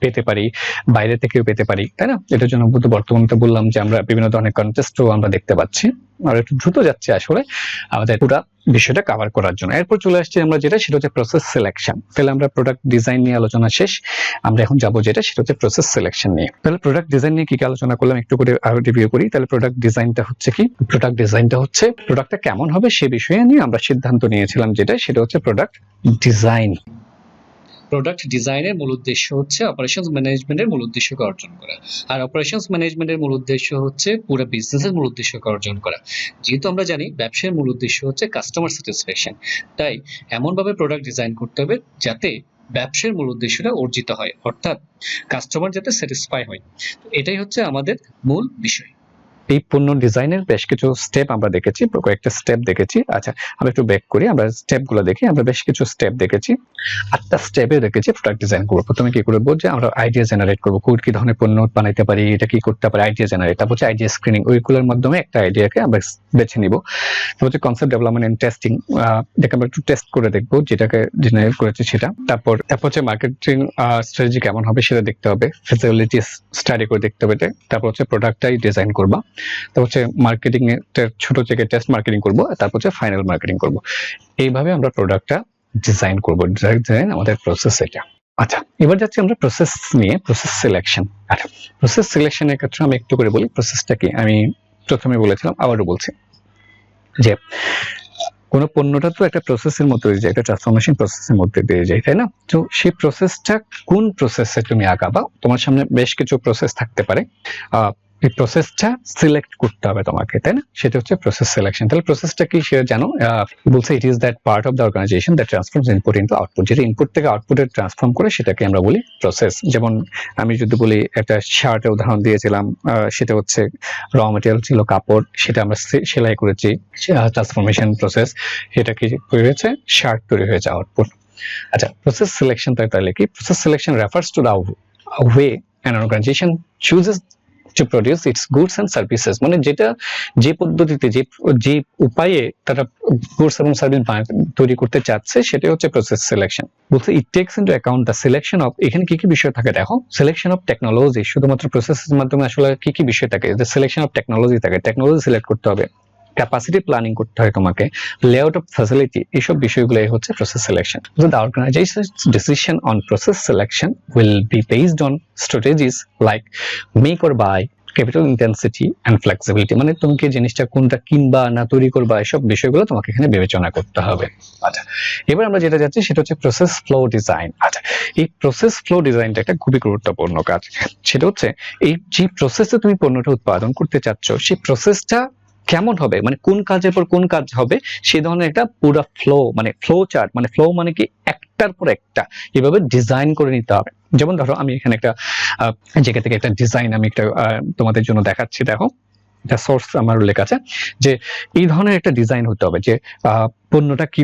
পেতে পারি, বাইরে থেকেও পেতে পারি, তাই না? এটার জন্য বর্তমানে তো বললাম যে আমরা বিভিন্ন ধরনের কন্টেস্টও আমরা দেখতে পাচ্ছি, আর একটু দ্রুত যাচ্ছে আসলে আমাদের পুরো বিষয়টা কভার করার জন্য। এরপর চলে আসছে আমরা যেটা, সেটা হচ্ছে প্রসেস সিলেকশন। তাহলে আমরা প্রোডাক্ট ডিজাইন নিয়ে আলোচনা শেষ, আমরা এখন যাবো যেটা, সেটা হচ্ছে প্রসেস সিলেকশন নিয়ে। তাহলে প্রোডাক্ট ডিজাইন নিয়ে কি কি আলোচনা করলাম একটু করে আরো রিভিউ করি। তাহলে প্রোডাক্ট ডিজাইনটা হচ্ছে কি, প্রোডাক্ট ডিজাইনটা হচ্ছে প্রোডাক্টটা কেমন হবে সে বিষয়ে নিয়ে আমরা সিদ্ধান্ত নিয়েছিলাম, যেটা সেটা হচ্ছে প্রোডাক্ট ডিজাইন। প্রোডাক্ট ডিজাইনের মূল উদ্দেশ্য হচ্ছে অপারেশনস ম্যানেজমেন্টের মূল উদ্দেশ্যকে অর্জন করা, আর অপারেশনস ম্যানেজমেন্টের মূল উদ্দেশ্য হচ্ছে পুরো বিজনেসের মূল উদ্দেশ্যকে অর্জন করা। যেহেতু আমরা জানি ব্যবসার মূল উদ্দেশ্য হচ্ছে কাস্টমার স্যাটিসফ্যাকশন, তাই এমনভাবে প্রোডাক্ট ডিজাইন করতে হবে যাতে ব্যবসার মূল উদ্দেশ্যটা অর্জিত হয়, অর্থাৎ কাস্টমার যাতে স্যাটিসফাই হয়। এটাই হচ্ছে আমাদের মূল বিষয়। এই পণ্য ডিজাইনের বেশ কিছু স্টেপ আমরা দেখেছি, কয়েকটা স্টেপ দেখেছি। আচ্ছা, আমরা একটু ব্যাক করি, আমরা স্টেপগুলো দেখি। আমরা বেশ কিছু স্টেপ দেখেছি, 8টা স্টেপে দেখেছি প্রোডাক্ট ডিজাইন করবো। প্রথমে কি করবো, যে আমরা আইডিয়া জেনারেট করবো, কি ধরনের পণ্য বানাইতে পারি, এটা কি করতে পারি, আইডিয়া জেনারেট। তারপর হচ্ছে আইডিয়া স্ক্রিনিং, ওইগুলোর মাধ্যমে একটা আইডিয়াকে আমরা বেছে নিব। তারপর হচ্ছে কনসেপ্ট ডেভেলপমেন্ট এন্ড টেস্টিং, এটাকে আমরা একটু টেস্ট করে দেখবো যেটাকে জেনারেট করেছি সেটা। তারপর হচ্ছে মার্কেটিং স্ট্র্যাটেজি কেমন হবে সেটা দেখতে হবে, ফিজিবিলিটি স্টাডি করে দেখতে হবে। তারপর হচ্ছে প্রোডাক্টটাই ডিজাইন করবা, তারপর হচ্ছে মার্কেটিং এর ছোট থেকে টেস্ট মার্কেটিং করবো, তারপর হচ্ছে ফাইনাল মার্কেটিং করবো। এইভাবে আমরা প্রোডাক্টটা ডিজাইন করবো। ডিজাইন আমাদের প্রসেস এটা। আচ্ছা, এবার যাচ্ছি আমরা প্রসেস নিয়ে, প্রসেস সিলেকশন। আচ্ছা, প্রসেস সিলেকশনের ক্ষেত্রে আমি একটু করে বলি প্রসেসটা কি। আমি প্রথমে বলেছিলাম, আবারও বলছি, যে কোন পণ্যটা তো একটা প্রসেসের মধ্যে দিয়ে যায়, একটা ট্রান্সফরমেশন প্রসেসের মধ্যে দিয়ে যায়, তাই না? তো সেই প্রসেসটা কোন প্রসেসে তুমি আগাবা, তোমার সামনে বেশ কিছু প্রসেস থাকতে পারে, এই প্রসেসটা সিলেক্ট করতে হবে তোমাকে, তাই না? সেটা হচ্ছে প্রসেস সিলেকশন। তাহলে প্রসেসটা কি সেটা জানো, বলছে it is that part of the organisation that transforms input into output. যেটা ইনপুট থেকে আউটপুটে ট্রান্সফর্ম করে সেটাকে আমরা বলি প্রসেস। যেমন আমি যদি বলি একটা শার্টের উদাহরণ দিয়েছিলাম, সেটা হচ্ছে র মেটেরিয়াল ছিল কাপড়, সেটা আমরা সেলাই করেছি, ট্রান্সফরমেশন প্রসেস, সেটা কি হয়েছে, শার্ট তৈরি হয়েছে, আউটপুট। আচ্ছা, প্রসেস সিলেকশন তাহলে কি? Process selection refers to the way an organisation chooses to produce its goods and services, মানে যেটা যে পদ্ধতিতে যে উপায়ে তারা গুডস এবং সার্ভিস তৈরি করতে চাচ্ছে সেটা হচ্ছে প্রসেস সিলেকশন। বলছে ইট tax into account the selection of, এখানে কি কি বিষয় থাকে দেখো, সিলেকশন অফ টেকনোলজি, শুধুমাত্র প্রসেসের মাধ্যমে আসলে কি কি বিষয় থাকে, যে সিলেকশন অফ টেকনোলজি থাকে, টেকনোলজি সিলেক্ট করতে হবে, ক্যাপাসিটি প্ল্যানিং করতে হয় তোমাকে, লেআউট অফ ফ্যাসিলিটি, এইসব বিষয়গুলোই হচ্ছে process selection. So the organization's decision on process selection will be based on strategies like make or buy, capital intensity and flexibility, মানে তুমি কি জিনিসটা কোনটা কিনবা না তৈরি করবা, এসব বিষয়গুলো তোমাকে এখানে বিবেচনা করতে হবে। আচ্ছা, এবার আমরা যেটা যাচ্ছি সেটা হচ্ছে প্রসেস ফ্লো ডিজাইন। আচ্ছা, এই প্রসেস ফ্লো ডিজাইনটা একটা খুবই গুরুত্বপূর্ণ কাজ। সেটা হচ্ছে এই যে প্রসেসে তুমি পণ্যটা উৎপাদন করতে চাচ্ছ সেই প্রসেসটা কেমন হবে, মানে কোন কাজের পর কোন কাজ হবে সেই ধরনের একটা পুরো ফ্লো, মানে ফ্লো চার্ট, মানে ফ্লো মানে কি একটার পর একটা এভাবে ডিজাইন করে নিতে হবে। যেমন ধরো আমি এখানে একটা জায়গা থেকে একটা ডিজাইন আমি একটা তোমাদের জন্য দেখাচ্ছি। দেখো, এটা সোর্স আমার উল্লেখ আছে যে এই ধরনের একটা ডিজাইন হতে হবে যে পণ্যটা কি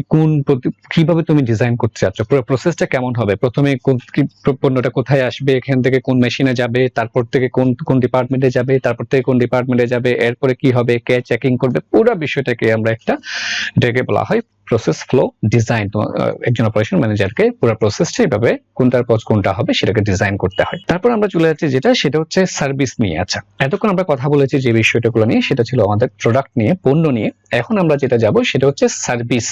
কিভাবে তুমি ডিজাইন করতে চাচ্ছ, পুরো প্রসেসটা কেমন হবে, প্রথমে পণ্যটা কোথায় আসবে, এখান থেকে কোন মেশিনে যাবে, তারপর থেকে কোন ডিপার্টমেন্টে যাবে, তারপর থেকে কোন ডিপার্টমেন্টে যাবে, এরপরে কি হবে, কে চেকিং করবে, পুরো বিষয়টাকে আমরা এটাকে বলা হয় প্রসেস ফ্লো ডিজাইন। একজন অপারেশন ম্যানেজারকে পুরো প্রসেসটা এইভাবে কোনটার পর কোনটা হবে সেটাকে ডিজাইন করতে হয়। তারপর আমরা চলে যাচ্ছি সেটা হচ্ছে সার্ভিস নিয়ে। আচ্ছা, এতক্ষণ আমরা কথা বলেছি যে বিষয়টাগুলো নিয়ে, সেটা ছিল আমাদের প্রোডাক্ট নিয়ে, পণ্য নিয়ে। এখন আমরা যেটা যাব সেটা হচ্ছে সার্ভিস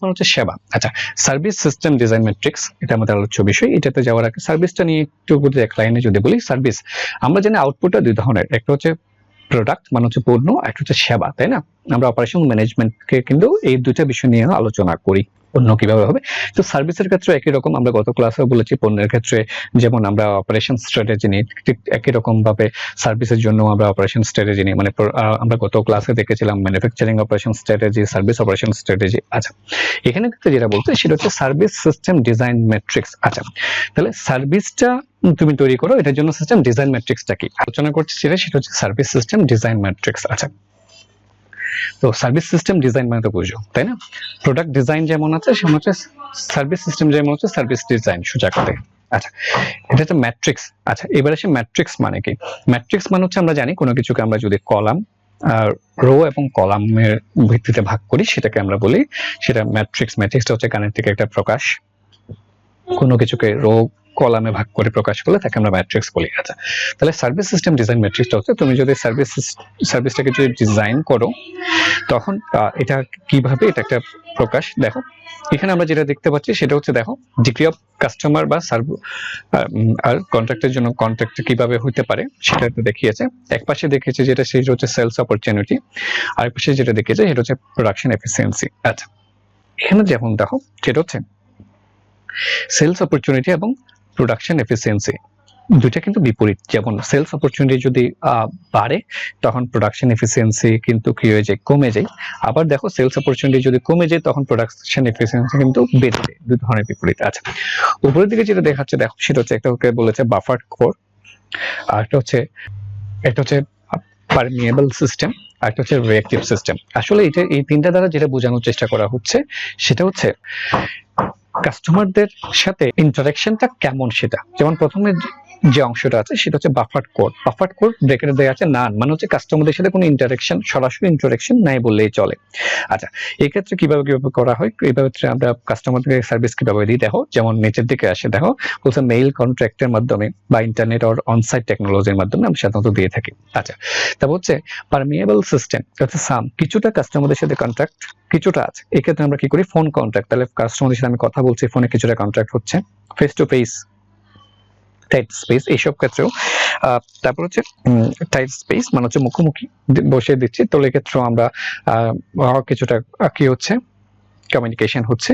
মানে হচ্ছে সেবা। আচ্ছা, সার্ভিস সিস্টেম ডিজাইন ম্যাট্রিক্স, এটা আমাদের আলোচ্য বিষয়। এটাতে যাওয়ার আগে সার্ভিসটা নিয়ে একটু এক লাইনে যদি বলি, সার্ভিস আমরা জানি আউটপুটটা দুই ধরনের, একটা হচ্ছে প্রোডাক্ট মানে হচ্ছে পণ্য, একটা হচ্ছে সেবা, তাই না? আমরা অপারেশন ম্যানেজমেন্টকে কিন্তু এই দুইটা বিষয় নিয়ে আলোচনা করি, পণ্য কিভাবে হবে। তো সার্ভিসের ক্ষেত্রে একই রকম, আমরা গত ক্লাসে বলেছি পণ্যের ক্ষেত্রে যেমন আমরা অপারেশন স্ট্র্যাটেজি নিই, ঠিক একই রকম ভাবে সার্ভিসের জন্য আমরা অপারেশন স্ট্র্যাটেজি নিই। মানে আমরা গত ক্লাসে দেখেছিলাম manufacturing operation strategy, service operation strategy. আচ্ছা, এখানে কিন্তু যেটা বলতে সেটা হচ্ছে সার্ভিস সিস্টেম ডিজাইন ম্যাট্রিক্স। আচ্ছা, তাহলে সার্ভিসটা তুমি তৈরি করো, এটার জন্য সিস্টেম ডিজাইন ম্যাট্রিক্সটা কি আলোচনা করছি সেটা হচ্ছে সার্ভিস সিস্টেম ডিজাইন ম্যাট্রিক্স। আচ্ছা, তো সার্ভিস সিস্টেম ডিজাইন মানে তো বুঝো, তাই না? প্রোডাক্ট ডিজাইন যেমন আছে সেমন হচ্ছে সার্ভিস সিস্টেম যেমন হচ্ছে সার্ভিস ডিজাইন, সোজা করে। আচ্ছা, এটা একটা ম্যাট্রিক্স। আচ্ছা, এবার আসে ম্যাট্রিক্স মানে কি। ম্যাট্রিক্স মানে হচ্ছে আমরা জানি কোনো কিছুকে আমরা যদি কলাম রো এবং কলামের ভিত্তিতে ভাগ করি সেটাকে আমরা বলি সেটা ম্যাট্রিক্স। ম্যাট্রিক্সটা হচ্ছে গাণিতিক একটা প্রকাশ, কোনো কিছুকে রো কলামে ভাগ করে প্রকাশ করলে তাকে আমরা ম্যাট্রিক্স বলি। আচ্ছা, তাহলে সার্ভিস সিস্টেম ডিজাইন ম্যাট্রিক্সটা হচ্ছে তুমি যদি সার্ভিসটাকে যদি ডিজাইন করো তখন এটা কিভাবে, এটা একটা প্রকাশ। দেখো এখানে আমরা যেটা দেখতে পাচ্ছি সেটা হচ্ছে, দেখো ডিগ্রি অফ কাস্টমার বা আর কন্ট্রাক্টের জন্য কন্ট্রাক্ট কিভাবে হতে পারে সেটা দেখিয়েছে। এক পাশে দেখিয়েছে যেটা সেটা হচ্ছে সেলস অপরচুনিটি, আরেক পাশে যেটা দেখিয়েছে সেটা হচ্ছে প্রোডাকশন এফিসিয়েন্সি। আচ্ছা, এখানে যেমন দেখো সেটা হচ্ছে সেলস অপরচুনিটি এবং প্রোডাকশন এফিসিয়েন্সি দুইটা কিন্তু বিপরীত। যেমন সেলস অপরচুনিটি যদি বাড়ে তখন প্রোডাকশন এফিসিয়েন্সি কিন্তু কি হয়ে যায়, কমে যায়। আবার দেখো সেলস অপরচুনিটি যদি কমে যায় তখন প্রোডাকশন এফিসিয়েন্সি কিন্তু বেড়ে যায়, দুই ধরনের বিপরীত। আচ্ছা, উপরের দিকে যেটা দেখাচ্ছে দেখো সেটা হচ্ছে একটা বলেছে বাফার কোর, আর একটা হচ্ছে পারমিয়েবল সিস্টেম, আর একটা হচ্ছে রিঅ্যাক্টিভ সিস্টেম। আসলে এই তিনটা দ্বারা যেটা বোঝানোর চেষ্টা করা হচ্ছে সেটা হচ্ছে কাস্টমারদের সাথে ইন্টারাকশনটা কেমন সেটা। যেমন প্রথমে যে অংশটা আছে সেটা হচ্ছে বাফার্ড কোড। বাফার্ড কোড ব্র্যাকেটে দেওয়া আছে নান, মানে হচ্ছে কাস্টমারদের সাথে কোনো ইন্টারাকশন, সরাসরি ইন্টারাকশন নাই বললেই চলে। আচ্ছা, এই ক্ষেত্রে কিভাবে করা হয়, এইভাবে আমরা কাস্টমারদের সার্ভিস কিভাবে দিই। দেখো যেমন নিচের দিকে আসে, দেখো বলছে মেইল কন্ট্রাক্টের মাধ্যমে বা ইন্টারনেট আর অনসাইট টেকনোলজির মাধ্যমে আমরা সাধারণত দিয়ে থাকি। আচ্ছা, তারপর হচ্ছে পারমিয়েবল সিস্টেম, হচ্ছে কিছুটা কাস্টমারদের সাথে কন্ট্রাক্ট কিছুটা আছে। এই ক্ষেত্রে আমরা কি করি, ফোন কন্ট্রাক্ট, তাহলে কাস্টমারদের সাথে আমি কথা বলছি ফোনে, কিছুটা কন্ট্রাক্ট হচ্ছে। Face to face, tight space, এইসব ক্ষেত্রেও। তারপর হচ্ছে টাইট স্পেস মানে হচ্ছে মুখোমুখি বসে দিচ্ছি, তো এই ক্ষেত্রেও আমরা কিছুটা কি হচ্ছে, কমিউনিকেশন হচ্ছে।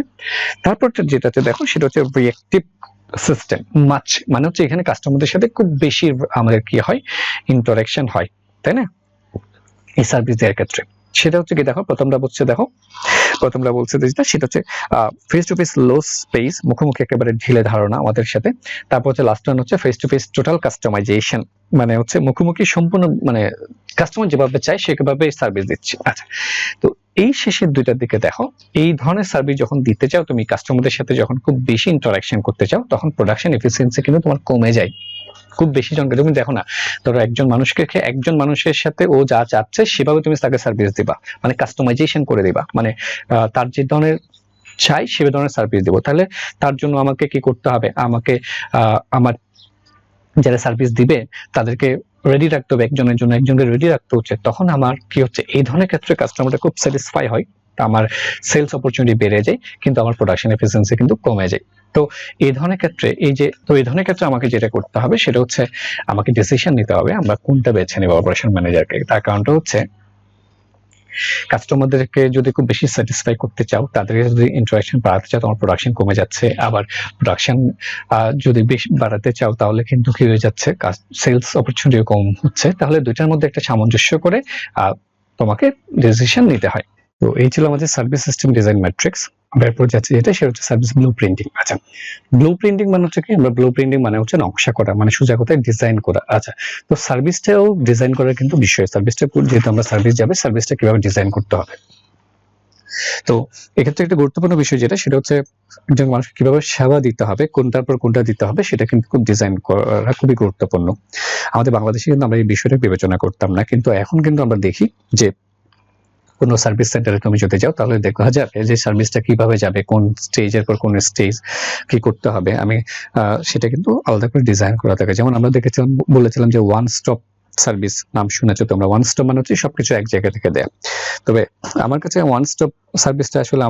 তারপর যেটাতে দেখো সেটা হচ্ছে রিঅ্যাক্টিভ সিস্টেম, মানে হচ্ছে এখানে কাস্টমারদের সাথে খুব বেশি আমাদের কি হয়, ইন্টারাকশন হয়, তাই না এই সার্ভিস দেওয়ার ক্ষেত্রে। সেটা হচ্ছে কি, দেখো প্রথমটা বলছে যেটা সেটা হচ্ছে face to face loose specs, মুখোমুখি একেবারে ঢিলে ধারণা আমাদের সাথে। তারপর হচ্ছে লাস্ট ওয়ান হচ্ছে face to face total customisation, মানে হচ্ছে মুখোমুখি সম্পূর্ণ, মানে কাস্টমার যেভাবে চায় সেভাবে সার্ভিস দিচ্ছি। আচ্ছা, তো এই শেষের দুইটার দিকে দেখো, এই ধরনের সার্ভিস যখন দিতে চাও তুমি, কাস্টমারদের সাথে যখন খুব বেশি ইন্টারাকশন করতে চাও তখন প্রোডাকশন এফিসিয়েন্সি কিন্তু তোমার কমে যায়। খুব বেশি জনকে তুমি দেখো না, ধরো একজন মানুষের সাথে ও যা চাচ্ছে সেভাবে তুমি তাকে সার্ভিস দিবা, মানে কাস্টমাইজেশন করে দিবা, মানে তার যে ধরনের চাই সে ধরনের সার্ভিস দিব। তাহলে তার জন্য আমাকে কি করতে হবে, আমাকে আমার যারা সার্ভিস দিবে তাদেরকে রেডি রাখতে হবে, একজনের জন্য একজনকে রেডি রাখতে হচ্ছে, তখন আমার কি হচ্ছে, এই ধরনের ক্ষেত্রে কাস্টমারটা খুব স্যাটিসফাই হয়, আমার সেলস অপরচুনিটি বেড়ে যায়, কিন্তু আমার প্রোডাকশন এফিসিয়েন্সি কিন্তু কমে যায়। তো এই ধরনের ক্ষেত্রে আমাকে যেটা করতে হবে সেটা হচ্ছে আমাকে ডিসিশন নিতে হবে আমরা কোনটা বেছে নেব অপারেশন ম্যানেজারকে। তার কারণটা হচ্ছে কাস্টমারদেরকে যদি খুব বেশি স্যাটিসফাই করতে চাও, তাদেরকে যদি ইন্টারাকশন বাড়াতে চাও, তোমার প্রোডাকশন কমে যাচ্ছে। আবার প্রোডাকশন যদি বেশি বাড়াতে চাও, তাহলে কিন্তু কি হয়ে যাচ্ছে, সেলস অপরচুনিটি কম হচ্ছে। তাহলে দুইটার মধ্যে একটা সামঞ্জস্য করে তোমাকে ডিসিশন নিতে হয়। তো এই ছিল আমাদের সার্ভিস সিস্টেম ডিজাইন ম্যাট্রিক্স। আমরা এরপর যাচ্ছি যেটা, সেটা হচ্ছে সার্ভিস ব্লু প্রিন্টিং। আচ্ছা, ব্লু প্রিন্টিং মানে হচ্ছে কি, আমরা ব্লু প্রিন্টিং মানে হচ্ছে নকশা করা, মানে সোজা কথায় ডিজাইন করা। আচ্ছা, তো সার্ভিসটাও ডিজাইন করার কিন্তু বিষয়, সার্ভিসটা যেহেতু আমরা সার্ভিস যাবে, সার্ভিসটা কিভাবে ডিজাইন করতে হবে। তো এক্ষেত্রে একটা গুরুত্বপূর্ণ বিষয় যেটা, সেটা হচ্ছে একজন মানুষকে কিভাবে সেবা দিতে হবে, কোনটার পর কোনটা দিতে হবে, সেটা কিন্তু খুব ডিজাইন করা খুবই গুরুত্বপূর্ণ। আমাদের বাংলাদেশে কিন্তু আমরা এই বিষয়টা বিবেচনা করতাম না, কিন্তু এখন কিন্তু আমরা দেখি যে কোনো সার্ভিস সেন্টারে তুমি যদি যাও, তাহলে দেখা যাবে যে সার্ভিসটা কিভাবে যাবে, কোন স্টেজের পর কোন স্টেজ কি করতে হবে, আমি সেটা কিন্তু আলাদা করে ডিজাইন করা থাকে। যেমন আমরা বলেছিলাম যে ওয়ান স্টপ সার্ভিস, নাম শুনেছো তোমরা। ওয়ান স্টপ মানে হচ্ছে সবকিছু এক জায়গা থেকে দেয়া। তবে আমার কাছে ওয়ান স্টপ সার্ভিসটা আসলে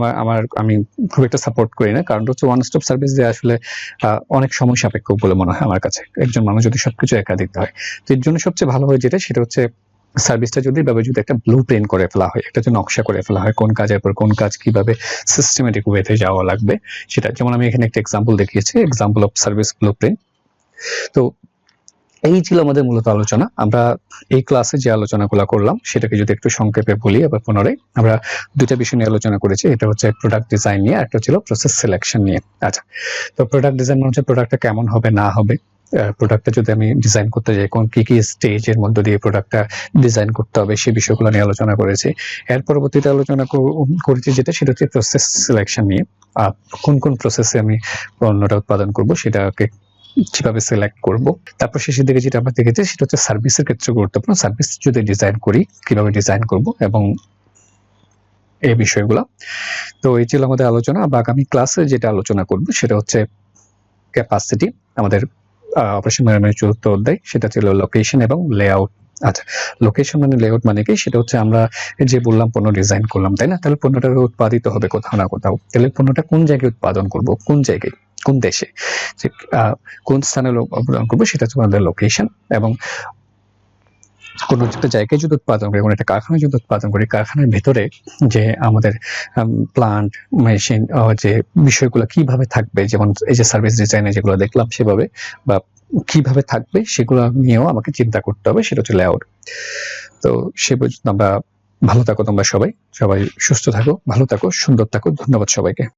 আমি খুব একটা সাপোর্ট করি না, কারণ হচ্ছে ওয়ান স্টপ সার্ভিস দেওয়া আসলে অনেক সময় সাপেক্ষ বলে মনে হয় আমার কাছে, একজন মানুষ যদি সবকিছু একা দিতে হয়। তো এর জন্য সবচেয়ে ভালো হয় যেটা, সেটা হচ্ছে সার্ভিসটা যদি একটা ব্লু প্রিন্ট করে ফেলা হয়, একটা যদি নকশা করে ফেলা হয়, কোন কাজের পর কোন কাজ কিভাবে সিস্টেমেটিক ওয়েতে যাওয়া লাগবে সেটা। যেমন আমি এখানে একটা এক্সাম্পল দেখিয়েছি, example of service blue print. তো এই ছিল আমাদের মূলত আলোচনা। আমরা এই ক্লাসে যে আলোচনাগুলো করলাম সেটাকে যদি একটু সংক্ষেপে বলি আবার পুনরায়, আমরা দুইটা বিষয় নিয়ে আলোচনা করেছি। এটা হচ্ছে প্রোডাক্ট ডিজাইন নিয়ে, একটা ছিল প্রসেস সিলেকশন নিয়ে। আচ্ছা, তো প্রোডাক্ট ডিজাইন মানে হচ্ছে প্রোডাক্টটা কেমন হবে না হবে, প্রোডাক্টটা যদি আমি ডিজাইন করতে যাই, কোন কি কি স্টেজের মধ্যে দিয়ে প্রোডাক্টটা ডিজাইন করতে হবে, সেই বিষয়গুলো নিয়ে আলোচনা করেছি। এর পরবর্তীতে আলোচনা করেছি যেটা, সেটা হচ্ছে প্রসেস সিলেকশন নিয়ে। কোন কোন প্রসেসে আমি পণ্যটা উৎপাদন করব, সেটাকে কিভাবে সিলেক্ট করব। তারপর শেষের দিকে যেটা আমরা দেখেছি, সেটা হচ্ছে সার্ভিসের ক্ষেত্রে গুরুত্বপূর্ণ, সার্ভিস যদি ডিজাইন করি কিভাবে ডিজাইন করব এবং এই বিষয়গুলো। তো এই ছিল আমাদের আলোচনা। বা আগামী ক্লাসে যেটা আলোচনা করব সেটা হচ্ছে ক্যাপাসিটি, আমাদের অপারেশন ম্যানেজমেন্টের চতুর্থ অধ্যায়, সেটা ছিল লোকেশন এবং লেআউট। আচ্ছা, লোকেশন মানে লেআউট মানে কি, সেটা হচ্ছে আমরা যে বললাম পণ্য ডিজাইন করলাম, তাই না? তাহলে পণ্যটা উৎপাদিত হবে কোথাও না কোথাও, তাহলে পণ্যটা কোন জায়গায় উৎপাদন করব, কোন জায়গায়, কোন দেশে, কোন স্থানে উৎপাদন করবো, সেটা হচ্ছে আমাদের লোকেশন। এবং কোনো একটা জায়গায় যদি উৎপাদন করি, কোনো একটা কারখানায় যদি উৎপাদন করি, কারখানার ভেতরে যে আমাদের প্লান্ট, মেশিন, যে বিষয়গুলো কিভাবে থাকবে, যেমন এই যে সার্ভিস ডিজাইনে যেগুলো দেখলাম সেভাবে, বা কিভাবে থাকবে সেগুলো নিয়েও আমাকে চিন্তা করতে হবে, সেটা হচ্ছে লেআউট। তো সে পর্যন্ত আমরা ভালো থাকো, তোমরা সবাই সুস্থ থাকো, ভালো থাকো, সুন্দর থাকো। ধন্যবাদ সবাইকে।